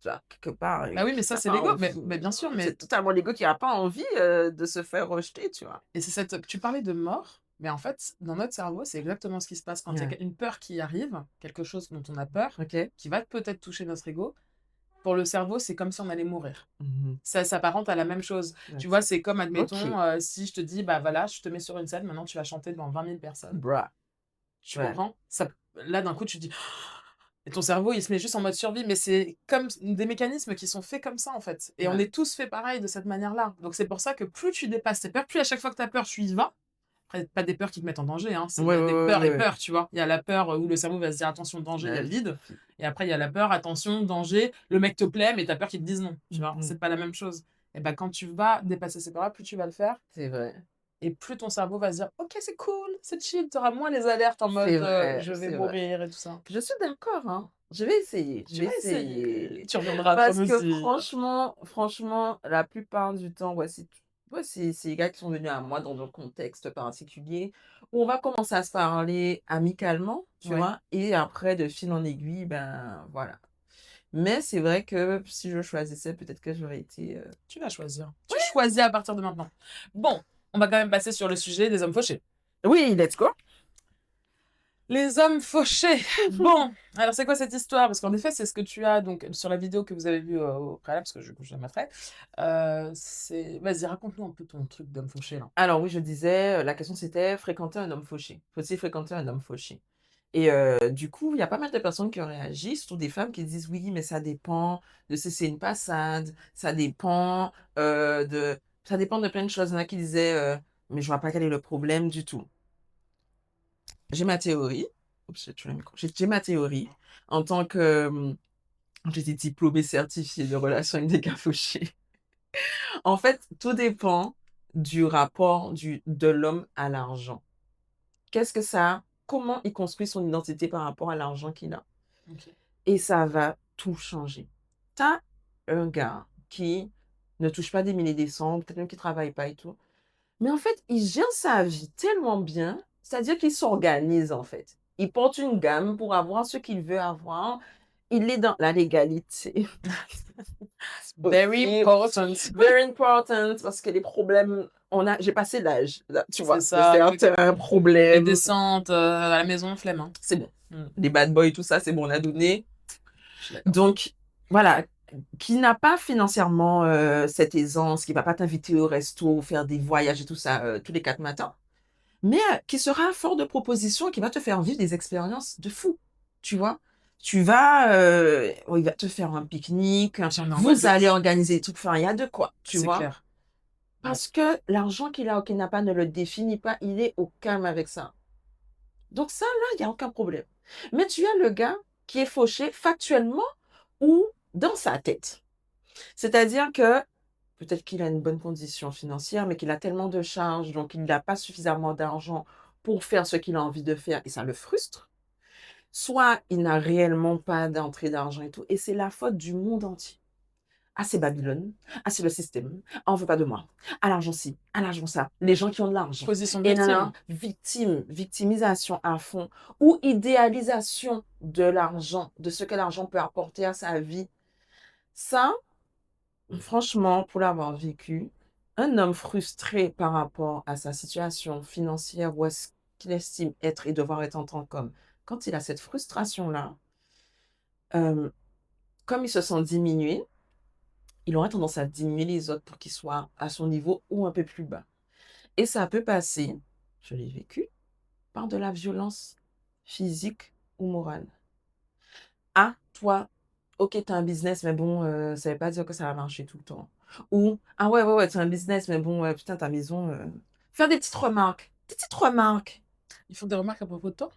Tu vois, quelque part. Bah oui, mais ça, qui a c'est pas l'ego. envie. Mais bien sûr, mais... C'est totalement l'ego qui n'a pas envie de se faire rejeter, tu vois. Et c'est cette... Tu parlais de mort, mais en fait, dans notre cerveau, c'est exactement ce qui se passe quand il y a Ouais. une peur qui arrive, quelque chose dont on a peur, Ok. qui va peut-être toucher notre ego. Pour le cerveau, c'est comme si on allait mourir. Mhm. Ça s'apparente à la même chose. Ouais. Tu vois, c'est comme, admettons, Ok. si je te dis, bah voilà, je te mets sur une scène, maintenant tu vas chanter devant 20 000 personnes. Bruh. Tu Ouais. comprends ça, là, d'un coup, tu te dis, Et ton cerveau, il se met juste en mode survie, mais c'est comme des mécanismes qui sont faits comme ça, en fait. Et on Ouais. est tous faits pareil de cette manière-là. Donc c'est pour ça que plus tu dépasses tes peurs, plus à chaque fois que tu as peur, tu y vas. Après, pas des peurs qui te mettent en danger, hein. Il Ouais, y ouais, a des ouais, peurs ouais, et ouais. peurs, tu vois. Il y a la peur où le cerveau va se dire attention, danger, il y a Là, le vide. fi Et après, il y a la peur, attention, danger, le mec te plaît, mais tu as peur qu'il te dise non, tu vois. mmh. C'est pas la même chose. Et ben, quand tu vas dépasser ces peurs-là, plus tu vas le faire. C'est vrai. Et plus ton cerveau va se dire ok, c'est cool, c'est chill, tu auras moins les alertes en C'est mode vrai, je vais c'est vrai. mourir et tout ça. Je suis d'accord, hein. Je vais essayer, je Tu vais vas essayer. essayer. Tu reviendras toi Parce que aussi. franchement, la plupart du temps, c'est les gars qui sont venus à moi dans un contexte particulier où on va commencer à se parler amicalement, tu Ouais. vois? Et après, de fil en aiguille, ben, voilà. Mais c'est vrai que si je choisissais, peut-être que j'aurais été, Tu vas choisir. Tu choisis à partir de maintenant. Bon, on va quand même passer sur le sujet des hommes fauchés. oui, let's go! Les hommes fauchés. Bon, alors c'est quoi cette histoire? Parce qu'en effet, c'est ce que tu as donc sur la vidéo que vous avez vue au préalable, parce que je la mettrai. Vas-y, raconte-nous un peu ton truc d'homme fauché là. Alors oui, je disais, la question c'était fréquenter un homme fauché. Faut-il fréquenter un homme fauché? Et du coup, il y a pas mal de personnes qui ont réagi, surtout des femmes qui disent: «Oui, mais ça dépend de si c'est une passade, ça dépend de plein de choses». Il y en a qui disaient, «Mais je vois pas quel est le problème du tout». J'ai ma théorie. Oups, j'ai tué le micro. J'ai ma théorie en tant que, j'étais diplômée certifiée de relations avec des gars fauchés. En fait, tout dépend du rapport de l'homme à l'argent. Qu'est-ce que ça Comment il construit son identité par rapport à l'argent qu'il a? Ok. Et ça va tout changer. Tu as un gars qui ne touche pas des milliers des cents, peut-être même qui travaille pas et tout, mais en fait, il gère sa vie tellement bien, c'est-à-dire qu'il s'organise, en fait. Il porte une gamme pour avoir ce qu'il veut avoir. Il est dans la légalité Very aussi. important. Very important parce que les problèmes, j'ai passé l'âge, là, tu C'est vois, de ça. certains Les problèmes. descentes à la maison, flemme, hein. C'est bon. Mm, Les bad boys, tout ça, c'est bon, on a donné. je suis d'accord. Donc, voilà, qui n'a pas financièrement cette aisance, qui va pas t'inviter au resto, faire des voyages et tout ça tous les 4 matins, mais qui sera fort de propositions et qui va te faire vivre des expériences de fou, tu vois. Il va te faire un pique-nique, J'en ai envie vous de allez ouf. organiser des trucs, enfin, il y a de quoi, tu C'est vois. clair. Ouais. Parce que l'argent qu'il a ou qu'il n'a pas ne le définit pas, il est au calme avec ça. Donc ça, là, il y a aucun problème. Mais tu as le gars qui est fauché factuellement ou dans sa tête. C'est-à-dire que peut-être qu'il a une bonne condition financière, mais qu'il a tellement de charges, donc il n'a pas suffisamment d'argent pour faire ce qu'il a envie de faire et ça le frustre. Soit il n'a réellement pas d'entrée d'argent et tout, et c'est la faute du monde entier. Ah, c'est Babylone. Ah, c'est le système. Ah, on veut pas de moi. Ah, l'argent ci, ah, l'argent ça. Les gens qui ont de l'argent. Position de Et victime. nana, victimisation à fond. Ou idéalisation de l'argent, de ce que l'argent peut apporter à sa vie. Ça, franchement, pour l'avoir vécu, un homme frustré par rapport à sa situation financière ou à ce qu'il estime être et devoir être en tant qu'homme, quand il a cette frustration-là, euh, comme il se sent diminué, il aura tendance à diminuer les autres pour qu'ils soient à son niveau ou un peu plus bas. Et ça peut passer, je l'ai vécu, par de la violence physique ou morale. Ah, toi, ok, tu as un business, mais bon, ça veut pas dire que ça va marcher tout le temps. Ou, ah ouais, ouais, ouais, tu as un business, mais bon, putain, ta maison. Faire des petites remarques. Des petites remarques. Ils font des remarques à propos de toi?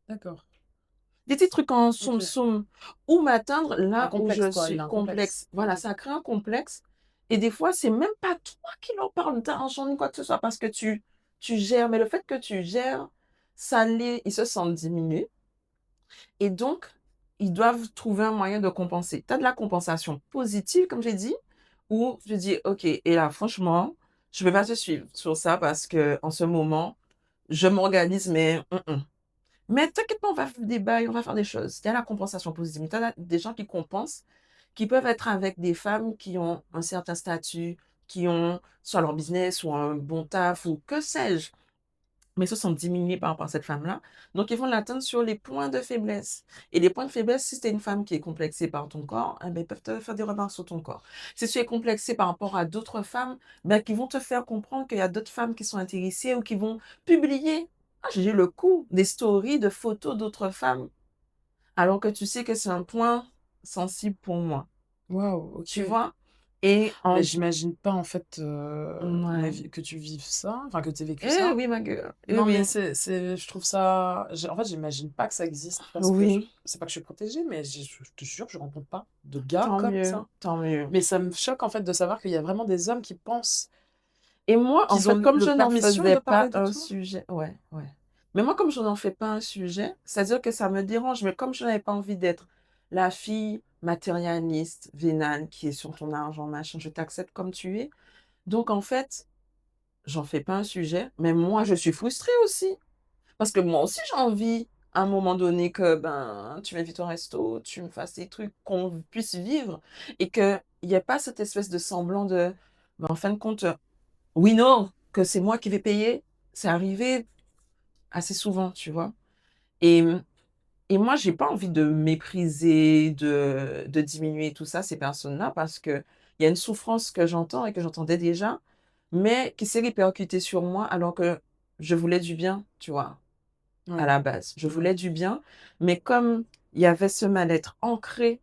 D'accord. Des petits trucs en Ok. soum-soum. Ou m'atteindre Un là où complexe, je quoi. Il suis a un complexe. complexe. Voilà, ça crée un complexe. Et des fois, c'est même pas toi qui leur parle d'argent ni quoi que ce soit parce que tu gères. Mais le fait que tu gères, ils se sentent diminués. Et donc, ils doivent trouver un moyen de compenser. Tu as de la compensation positive, comme j'ai dit, où je dis, OK, et là, franchement, je ne peux pas te suivre sur ça parce que en ce moment, je m'organise, mais mais t'inquiète pas, on va faire des bails, on va faire des choses. Il y a la compensation positive. Tu as des gens qui compensent, qui peuvent être avec des femmes qui ont un certain statut, qui ont soit leur business ou un bon taf ou que sais-je, mais se sont diminués par rapport à cette femme-là. Donc, ils vont l'atteindre sur les points de faiblesse. Et les points de faiblesse, si tu es une femme qui est complexée par ton corps, eh ben, ils peuvent te faire des remarques sur ton corps. Si tu es complexée par rapport à d'autres femmes, ben, qui vont te faire comprendre qu'il y a d'autres femmes qui sont intéressées ou qui vont publier, ah, j'ai eu le coup, des stories de photos d'autres femmes. alors que tu sais que c'est un point sensible pour moi, Waouh, tu OK. vois? Et Mais en j'imagine pas en fait, ouais. que tu vives ça, enfin que tu aies vécu Eh ça. oui, ma gueule, eh Non, mais oui, c'est je trouve ça en fait, j'imagine pas que ça existe parce que je oui, c'est pas que je suis protégée, mais je te jure, je rencontre pas de gars tant comme mieux, ça. tant mieux. Mais ça me choque en fait de savoir qu'il y a vraiment des hommes qui pensent Et moi, en qu'ils fait, ont comme le je n'en permission faisais de pas parler de un toi. sujet ouais, ouais. Mais moi, comme je n'en fais pas un sujet, c'est-à-dire que ça me dérange, mais comme je n'avais pas envie d'être la fille matérialiste, vénale, qui est sur ton argent, machin, je t'accepte comme tu es. Donc en fait, j'en fais pas un sujet, mais moi, je suis frustrée aussi. Parce que moi aussi, j'ai envie, à un moment donné, que, ben, tu m'invites au resto, tu me fasses des trucs, qu'on puisse vivre et qu'il y ait pas cette espèce de semblant de, ben, en fin de compte, oui, non, que c'est moi qui vais payer. C'est arrivé assez souvent, tu vois? Et et moi, j'ai pas envie de mépriser, de diminuer tout ça, ces personnes-là, parce qu'il y a une souffrance que j'entends et que j'entendais déjà, mais qui s'est répercutée sur moi alors que je voulais du bien, tu vois? À Ouais, la base. Je ouais. voulais du bien, mais comme il y avait ce mal-être ancré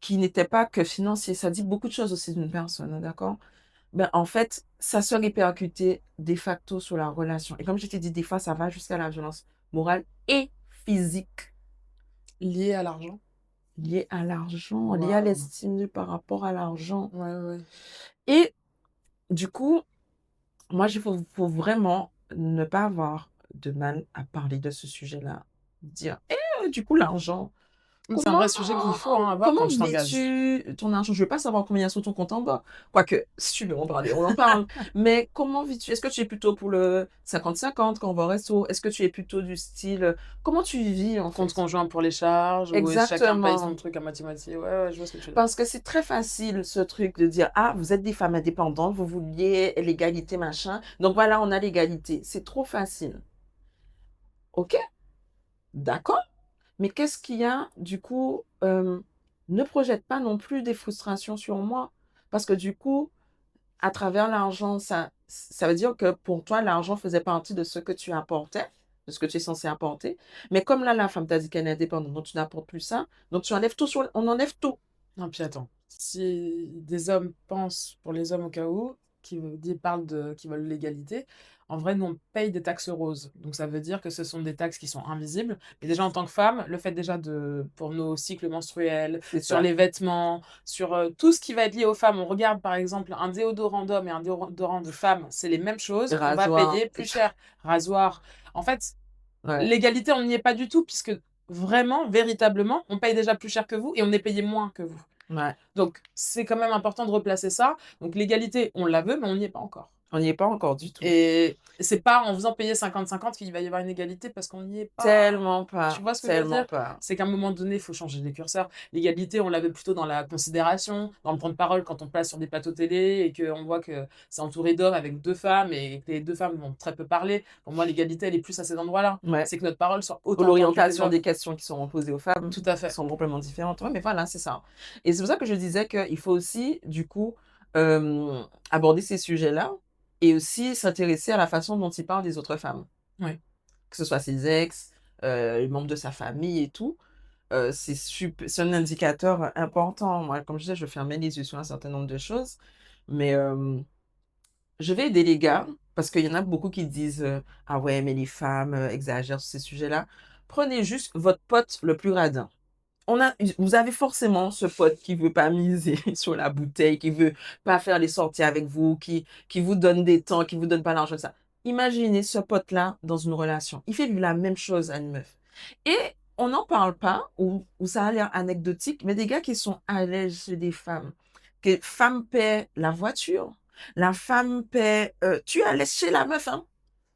qui n'était pas que financier, ça dit beaucoup de choses aussi d'une personne, hein, d'accord? Ben, en fait, ça se répercutait de facto sur la relation et comme je t'ai dit, des fois, ça va jusqu'à la violence morale et physique Lié à l'argent? liée à l'argent, liée à Waouh! l'estime de par rapport à l'argent Ouais, ouais. et du coup, moi, il faut vraiment ne pas avoir de mal à parler de ce sujet-là. Dire: «Eh, du coup, l'argent, C'est un comment vrai sujet qu'il faut, hein, avoir comment quand tu t'engages. vis-tu ton argent?» Je veux pas savoir combien il y a sur ton compte en banque. Quoique, si tu veux en parler, on en parle. Mais comment vis-tu? Est-ce que tu es plutôt pour le 50-50 quand on va au resto? Est-ce que tu es plutôt du style, comment tu vis, en Compte fait? conjoint pour les charges ou chacun paye son Exactement. truc à moitié-moitié. Ouais, ouais, je vois ce que tu veux dire. Parce que c'est très facile ce truc de dire: «Ah, vous êtes des femmes indépendantes, vous vouliez l'égalité, machin, donc voilà, on a l'égalité». C'est trop facile. OK, d'accord. Mais qu'est-ce qu'il y a du coup, ne projette pas non plus des frustrations sur moi. Parce que du coup, à travers l'argent, ça veut dire que pour toi, l'argent faisait partie de ce que tu apportais, de ce que tu es censé apporter. Mais comme là, la femme t'a dit qu'elle est indépendante, donc tu n'apportes plus ça, donc tu enlèves tout sur on enlève tout. Non, puis attends, si des hommes pensent, pour les hommes au cas où, parlent de qui veulent l'égalité, en vrai, nous, on paye des taxes roses. Donc ça veut dire que ce sont des taxes qui sont invisibles. Mais déjà, en tant que femme, le fait déjà de pour nos cycles menstruels, C'est sur ça. les vêtements, sur, tout ce qui va être lié aux femmes, on regarde, par exemple, un déodorant d'homme et un déodorant de femme, c'est les mêmes choses, on va Rasoir, payer plus cher. Rasoir. En fait, ouais, l'égalité, on n'y est pas du tout puisque vraiment, véritablement, on paye déjà plus cher que vous et on est payé moins que vous. ouais. Donc, c'est quand même important de replacer ça. Donc, l'égalité, on la veut, mais on n'y est pas encore. On n'y est pas encore du tout. Et c'est pas en faisant payer 50-50 qu'il va y avoir une égalité parce qu'on n'y est pas. Tellement Tu pas, vois ce que je veux tellement dire? pas. C'est qu'à un moment donné, il faut changer les curseurs. L'égalité, on l'avait plutôt dans la considération, dans le temps de parole quand on passe sur des plateaux télé et qu'on voit que c'est entouré d'hommes avec 2 femmes et que les 2 femmes vont très peu parler. Pour moi, l'égalité, elle est plus à ces endroits-là. Ouais. C'est que notre parole soit Ou autant entendue que les l'orientation des hommes. questions qui seront posées aux femmes Tout à fait. sont complètement différentes. Ouais, mais voilà, c'est ça. Et c'est pour ça que je disais qu'il faut aussi, du coup, aborder ces sujets-là et aussi s'intéresser à la façon dont il parle des autres femmes. Oui. Que ce soit ses ex, les membres de sa famille et tout. C'est un indicateur important. Moi, comme je disais, je fermais les yeux sur un certain nombre de choses. Mais je vais aider les gars, parce qu'il y en a beaucoup qui disent, «Ah ouais, mais les femmes, exagèrent sur ces sujets-là». Prenez juste votre pote le plus radin. Vous avez forcément ce pote qui veut pas miser sur la bouteille, qui veut pas faire les sorties avec vous, qui vous donne des temps, qui vous donne pas l'argent, ça. Imaginez ce pote-là dans une relation. Il fait lui la même chose à une meuf. Et on n'en parle pas, ou ça a l'air anecdotique, mais des gars qui sont à l'aise chez des femmes. Que femme paie la voiture, la femme paie, tu es à l'aise chez la meuf, hein.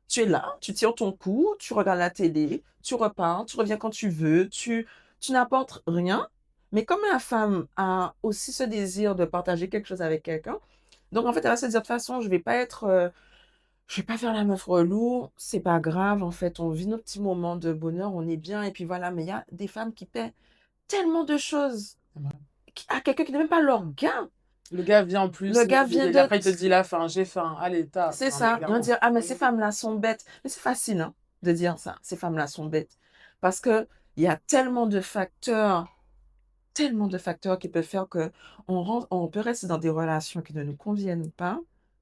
Tu es là, tu tires ton coup, tu regardes la télé, tu repars, tu reviens quand tu veux, tu n'apportes rien. Mais comme la femme a aussi ce désir de partager quelque chose avec quelqu'un, donc en fait, elle va se dire: «De toute façon, je vais pas faire la meuf relou, c'est pas grave, en fait, on vit nos petits moments de bonheur, on est bien et puis voilà». Mais il y a des femmes qui paient tellement de choses C'est vrai. à quelqu'un qui n'est même pas leur gars. Le gars vient en Le plus, gars vient de après il te dit la faim, j'ai faim, allez, tape. C'est Non mais ça. Ils vont clairement. dire: «Ah mais ces femmes-là sont bêtes». Mais c'est facile, hein, de dire ça, ces femmes-là sont bêtes. Parce que Il y a tellement de facteurs qui peuvent faire on peut rester dans des relations qui ne nous conviennent pas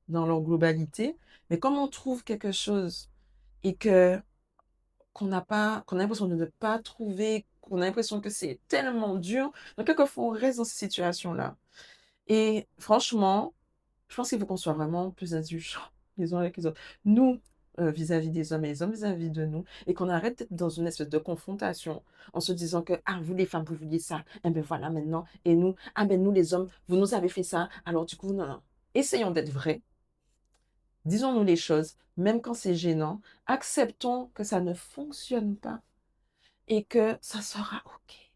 dans leur globalité, mais comme on trouve quelque chose et qu'on a l'impression de ne pas trouver, qu'on a l'impression que c'est tellement dur, donc quelquefois on reste dans ces situations-là. Et franchement, je pense qu'il faut qu'on soit vraiment plus indulgents les uns avec les autres. Nous, vis-à-vis des hommes et les hommes vis-à-vis de nous, et qu'on arrête d'être dans une espèce de confrontation en se disant que ah vous les femmes vous vouliez ça, et ben voilà maintenant, et nous ah ben nous les hommes vous nous avez fait ça, alors du coup non non. Essayons d'être vrais, disons-nous les choses, même quand c'est gênant, acceptons que ça ne fonctionne pas et que ça sera ok.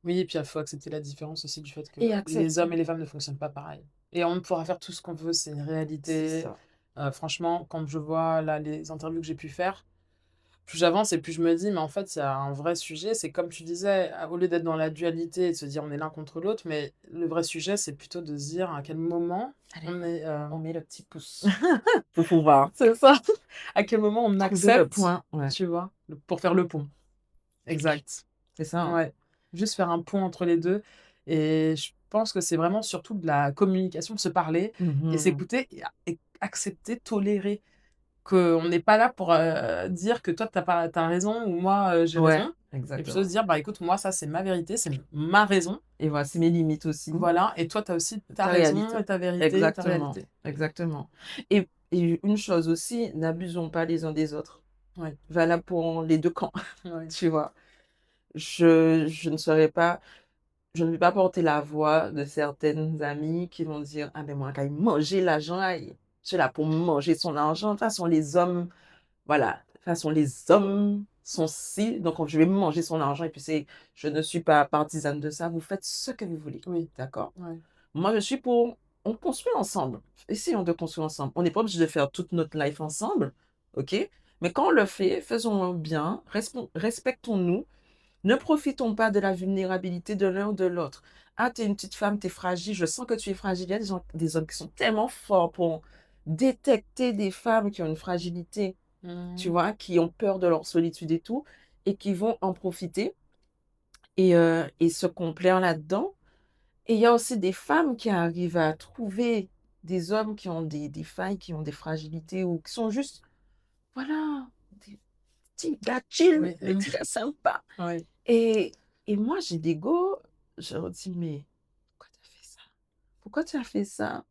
Oui, et puis il faut accepter la différence aussi du fait que Et les hommes accepter, et les femmes ne fonctionnent pas pareil. Et on pourra faire tout ce qu'on veut, c'est une c'est réalité. ça. Franchement, quand je vois là les interviews que j'ai pu faire, plus j'avance et plus je me dis, mais en fait, il y a un vrai sujet. C'est comme tu disais, au lieu d'être dans la dualité et de se dire on est l'un contre l'autre, mais le vrai sujet, c'est plutôt de se dire à quel moment Allez, on est. on met le petit pouce pour pouvoir C'est ça. À quel moment on trouver le accepte, point. Ouais, tu vois, pour faire le pont. Exact. c'est ça. Hein. Ouais, juste faire un pont entre les 2 et je pense que c'est vraiment surtout de la communication, se parler et Mhm. s'écouter et accepter, tolérer qu'on n'est pas là pour, dire que toi tu as raison ou moi, j'ai Ouais, raison et plutôt se exactement. dire: «Bah, écoute, moi ça c'est ma vérité, c'est ma raison, Et voici mes limites aussi. voilà et toi tu as aussi ta Ta raison réalité. et ta vérité et ta Exactement, réalité». exactement. Et une chose aussi, n'abusons pas les uns des autres. Ouais, Valable pour les 2 camps, ouais. tu vois? Je ne serais pas je ne vais pas porter la voix de certaines amies qui vont dire: «Ah ben moi quand il manger l'argent aïe, je suis là pour manger son argent. De toute façon les hommes, voilà, de toute façon les hommes sont ci, donc je vais manger son argent et puis c'est je ne suis pas partisane de ça. Vous faites ce que vous voulez». Oui, D'accord? ouais. Moi, je suis pour on construit ensemble. Essayons de construire ensemble. On n'est pas obligé de faire toute notre life ensemble, OK? Mais quand on le fait, faisons-le bien, respectons-nous, ne profitons pas de la vulnérabilité de l'un ou de l'autre. Ah, tu es une petite femme, tu es fragile, je sens que tu es fragile. Il y a des hommes qui sont tellement forts pour détecter des femmes qui ont une fragilité, tu Mmh. vois? Qui ont peur de leur solitude et tout et qui vont en profiter et se complaire là-dedans. Et il y a aussi des femmes qui arrivent à trouver des hommes qui ont des failles, qui ont des fragilités ou qui sont juste, voilà, des petits gars chill, Oui, des petits gars sympas. oui. Et, et moi, j'ai des go, je leur dis, mais pourquoi tu as fait ça? Pourquoi tu as fait ça?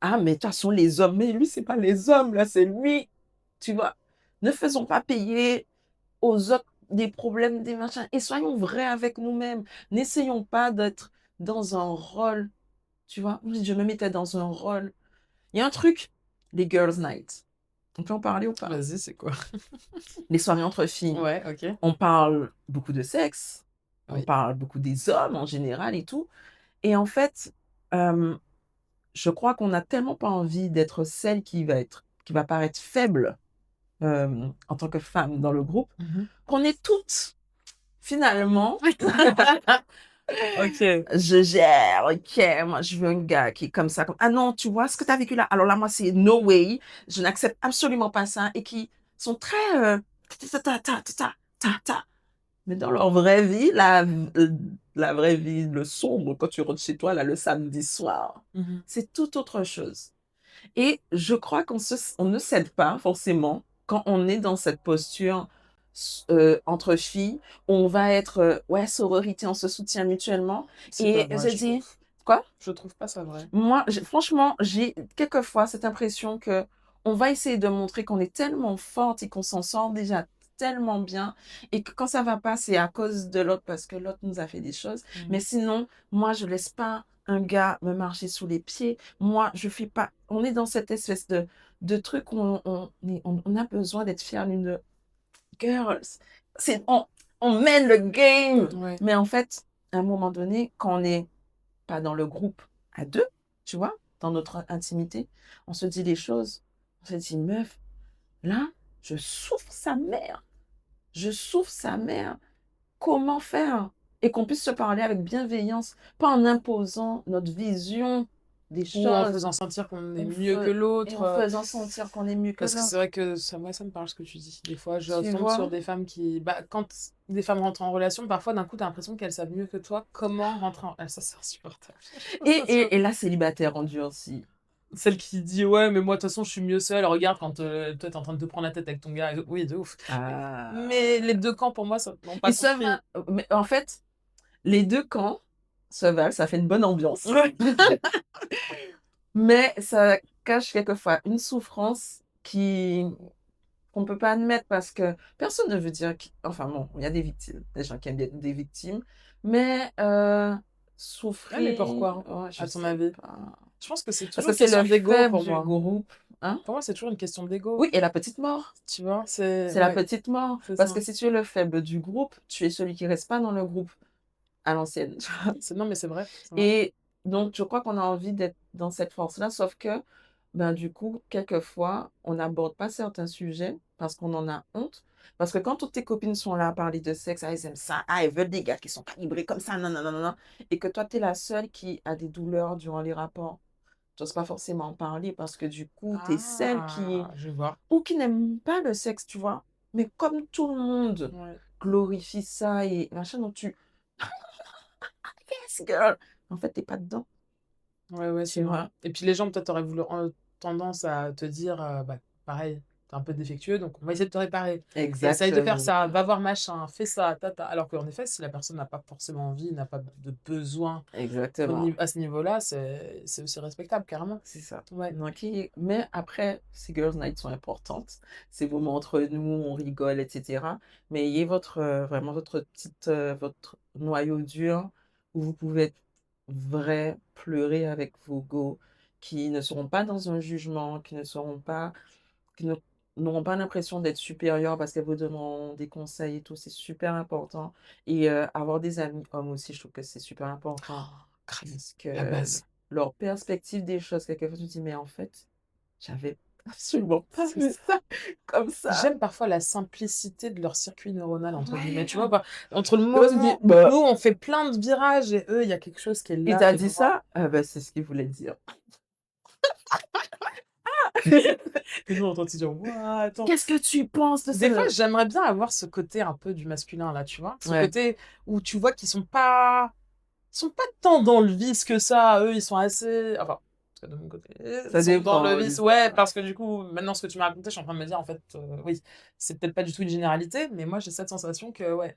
Ah, mais de toute façon, les hommes, mais lui, c'est pas les hommes, là, c'est lui. Tu vois, ne faisons pas payer aux autres des problèmes, des machins, et soyons vrais avec nous-mêmes. N'essayons pas d'être dans un rôle. Tu vois? Je me mettais dans un rôle. Il y a un truc, les girls' night. On peut en parler ou pas? Vas-y, c'est quoi? Les soirées entre filles. Ouais, OK. On parle beaucoup de sexe, on Oui. parle beaucoup des hommes en général et tout. Et en fait, hem, je crois qu'on a tellement pas envie d'être celle qui va paraître faible, en tant que femme dans le groupe, Mmh. qu'on est toutes finalement OK. je gère, OK, moi je veux un gars qui est comme ça, comme «Ah non, tu vois ce que tu as vécu là? Alors là, moi c'est no way, je n'accepte absolument pas ça» et qui sont très, ta ta ta ta ta ta ta. Mais dans leur vraie vie, la vraie vie, le sombre, quand tu rentres chez toi là, le samedi soir, Mmh. c'est tout autre chose. Et je crois on ne cède pas forcément quand on est dans cette posture entre filles, où on va être, ouais, sororité, on se soutient mutuellement C'est pas et vrai, je je trouve. dis quoi? Je trouve pas ça vrai. Moi, franchement, j'ai quelquefois cette impression que on va essayer de montrer qu'on est tellement forte et qu'on s'en sort déjà tellement bien et que quand ça va pas, c'est à cause de l'autre parce que l'autre nous a fait des choses. Mais Mmh. sinon, moi, je laisse pas un gars me marcher sous les pieds. Moi, je fais pas. On est dans cette espèce de truc où on a besoin d'être fiers d'une girls. C'est, on mène le game. Ouais. Mais en fait, à un moment donné, quand on n'est pas dans le groupe à deux, tu vois, dans notre intimité, on se dit les choses. On se dit, meuf, là, je souffre sa mère. Je souffre sa mère. Comment faire? Et qu'on puisse se parler avec bienveillance, pas en imposant notre vision. des Ou en choses, faisant sentir qu'on est on mieux que fe et l'autre, en faisant sentir qu'on est mieux que parce que c'est l'autre, vrai que ça moi, ça me parle ce que tu dis. Des fois, je tu tombe sur vois? des femmes qui bah, quand des femmes rentrent en relation, parfois, d'un coup, tu as l'impression qu'elles savent mieux que toi comment rentrer en ça, c'est insupportable. Je trouve Et ça insupportable. et la célibataire endurcie. Celle qui dit: «Ouais, mais moi, de toute façon, je suis mieux seule. Regarde quand, toi, tu es en train de te prendre la tête avec ton gars» et oui, de ouf. Mais les Ah! 2 camps, pour moi, ça n'ont pas Ils se compris. va mais en fait, les 2 camps se valent, ça fait une bonne ambiance. Ouais. Mais ça cache quelquefois une souffrance qui qu'on peut pas admettre parce que personne ne veut dire qu enfin bon, il y a des victimes, des gens qui aiment bien des victimes, mais Ouais, mais souffrir, pourquoi, ouais, je à ton sais avis? pas. Je pense que c'est Parce toujours que une c'est question le d'ego faible pour du moi. groupe, hein? Pour moi, c'est toujours une question d'ego, Oui et la petite mort, tu vois? C'est c'est la ouais, petite mort. c'est Parce ça. que si tu es le faible du groupe, tu es celui qui reste pas dans le groupe à l'ancienne, tu vois? C'est non, mais c'est vrai, c'est vrai. Et donc je crois qu'on a envie d'être dans cette force-là, sauf que, ben, du coup, quelquefois, on n'aborde pas certains sujets parce qu'on en a honte. Parce que quand toutes tes copines sont là à parler de sexe, ah, elles aiment ça, ah, elles veulent des gars qui sont calibrés comme ça, non, non, non, non, non, et que toi, tu es la seule qui a des douleurs durant les rapports. Tu oses pas forcément en parler parce que du coup, tu es celle qui Ah! Je vois. ou qui n'aime pas le sexe, tu vois? Mais comme tout le monde Ouais. glorifie ça et machin, donc tu: «Yes girl!» En fait, tu es pas dedans, Ouais, ouais, c'est tu vrai. vois? Et puis les gens peut-être auraient voulu tendance à te dire, bah, pareil: «Tu es un peu défectueux, donc on va essayer de te réparer. Essaye de faire Exactement, ça, va voir machin, fais ça, alors qu'en effet, si la personne n'a pas forcément envie, n'a pas de besoin exactement, à ce niveau-là, c'est aussi respectable, carrément. c'est ça. Ouais. Donc mais après, ces girls night sont importantes. Ces moments entre nous, on rigole et cetera, mais ayez votre, vraiment votre petite, votre noyau dur où vous pouvez être vrai, pleurer avec vos go, qui ne seront pas dans un jugement, qui n'auront pas l'impression d'être supérieurs parce qu'elles vous donneront des conseils et tout, c'est super important et avoir des amis hommes aussi, je trouve que c'est super important Grave, parce la que base. leur perspective des choses, quelquefois tu te dis: «Mais en fait, j'avais absolument pas C'est vu ça. ça comme ça». J'aime parfois la simplicité de leur «circuit neuronal» entre guillemets, Ouais! tu vois? Bah, entre le Et moi, je me dis: moment «Bah, nous, on fait plein de virages et eux, il y a quelque chose qui est il là, t'a qui est dit droit. ça?» Ah bah, c'est ce qu'il voulait dire. Et nous, on entend dire: «Waouh, attends». «Qu'est-ce que tu penses de Des fois, ce?» j'aimerais bien avoir ce côté un peu du masculin là, tu vois? Ce Ouais, côté où tu vois qu'ils sont pas tant dans le vice que ça. Eux, ils sont assez enfin, en tout cas de mon côté, ils ça sont dans le dépend, vice, oui, ouais, ça parce que du coup, maintenant ce que tu m'as raconté, je suis en train de me dire en fait, oui, c'est peut-être pas du tout une généralité, mais moi j'ai cette sensation que ouais.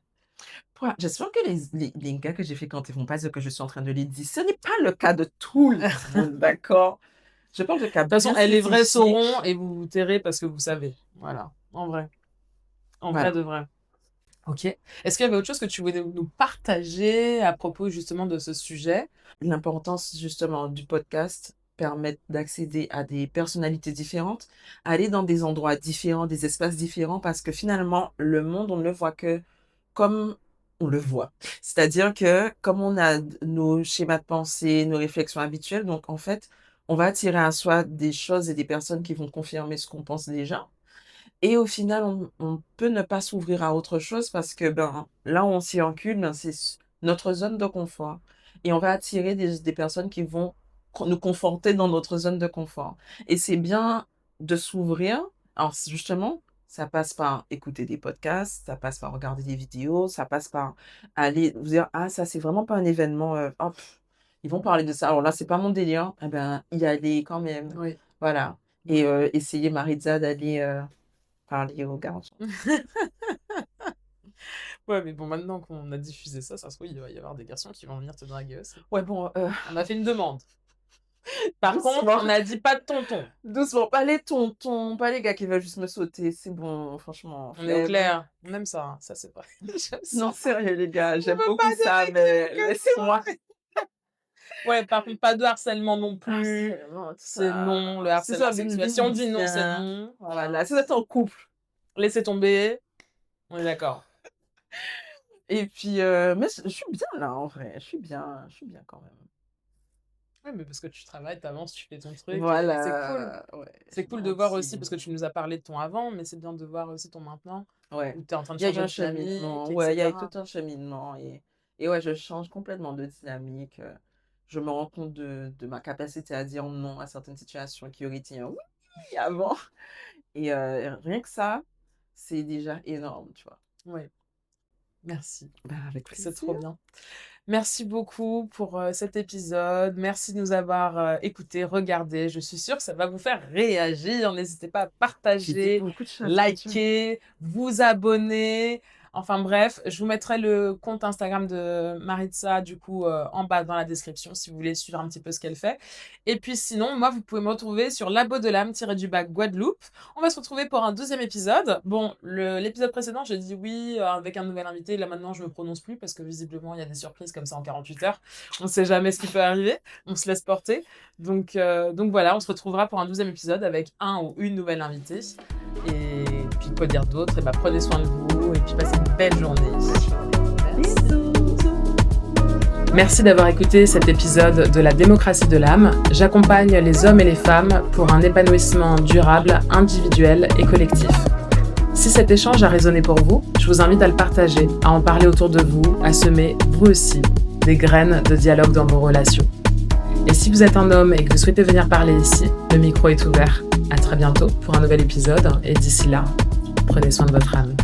Pouah, j'espère que les gars que j'ai fréquentés vont pas dire que je suis en train de les dire. Ce n'est pas le cas de tout le monde, d'accord? Je parle de cas De toute façon, bien «et les vrais sauront» spécifiques. et vous vous tairez parce que vous savez. Voilà, en vrai Voilà. de vrai. OK. Est-ce qu'il y avait autre chose que tu voulais nous partager à propos justement de ce sujet? L'importance justement du podcast permet d'accéder à des personnalités différentes, aller dans des endroits différents, des espaces différents parce que finalement, le monde, on ne le voit que comme on le voit. C'est-à-dire que comme on a nos schémas de pensée, nos réflexions habituelles, donc en fait, on va attirer à soi des choses et des personnes qui vont confirmer ce qu'on pense déjà. Et au final, on peut ne pas s'ouvrir à autre chose parce que, ben, là où on s'y encule, ben, c'est notre zone de confort et on va attirer des personnes qui vont nous conforter dans notre zone de confort et c'est bien de s'ouvrir. Alors justement, ça passe par écouter des podcasts, ça passe par regarder des vidéos, ça passe par aller vous dire: «Ah ça, c'est vraiment pas un événement, oh ils vont parler de ça, alors là, c'est pas mon délire». Eh ben, y aller quand même. Oui, Voilà et ouais. essayer Maritza d'aller, parler aux garçons. Ouais, mais bon, maintenant qu'on a diffusé ça, ça se trouve, il va y avoir des garçons qui vont venir te draguer aussi. Ouais, bon, On a fait une demande. Par contre, doucement, on a dit pas de tonton. doucement, pas les tontons, pas les gars qui veulent juste me sauter, c'est bon, franchement, On est au flemme. clair. On aime ça, hein. Ça, c'est pas j'aime Non, ça. sérieux les gars, On j'aime veut beaucoup pas des ça, mecs qui mais font que laissez-moi. ça. Ouais, par contre, pas de harcèlement non plus. Harcèlement, tout C'est ça. non, le Si ça harcèlement veut sexuel. Si on vivre dit non, c'est bien, non. Voilà. voilà, si vous êtes en couple Laissez tomber. On est d'accord. et puis, mais je suis bien là en vrai, je suis bien quand même. Ouais, mais parce que tu travailles, tu avances, tu fais ton truc et c'est cool. Voilà, ouais, je C'est me cool de voir aussi, motive. parce que tu nous as parlé de ton avant, mais c'est bien de voir aussi ton maintenant, Ouais, où tu es en train de il y a eu changer un de dynamique cheminement, et ouais, il y a eu tout cetera. un cheminement et ouais, je change complètement de dynamique, je me rends compte de ma capacité à dire non à certaines situations qui auraient été un oui avant. Et rien que ça, c'est déjà énorme, tu vois? Oui, merci. Bah, avec C'est plaisir. trop bien. Merci beaucoup pour, cet épisode. Merci de nous avoir, écoutés, regardés. Je suis sûre que ça va vous faire réagir. N'hésitez pas à J'ai dit partager, beaucoup de choses, dis-tu? liker, vous abonner. Enfin bref, je vous mettrai le compte Instagram de Maritza, du coup, en bas dans la description si vous voulez suivre un petit peu ce qu'elle fait. Et puis sinon, moi, vous pouvez me retrouver sur Labo de l'âme _ Guadeloupe. On va se retrouver pour un 2e épisode. Bon, l'épisode précédent, j'ai dit oui, avec un nouvel invité. Là, maintenant, je me prononce plus parce que visiblement, il y a des surprises comme ça en 48 heures. On sait jamais ce qui peut arriver. On se laisse porter. Donc voilà, on se retrouvera pour un 12e épisode avec un ou une nouvelle invitée. Et puis, quoi dire d'autre? Et bah, prenez soin de vous et puis passez une belle journée. Bisous. Merci d'avoir écouté cet épisode de la démocratie de l'âme. J'accompagne les hommes et les femmes pour un épanouissement durable, individuel et collectif. Si cet échange a résonné pour vous, je vous invite à le partager, à en parler autour de vous, à semer, vous aussi, des graines de dialogue dans vos relations. Et si vous êtes un homme et que vous souhaitez venir parler ici, le micro est ouvert. À très bientôt pour un nouvel épisode et d'ici là, prenez soin de votre âme.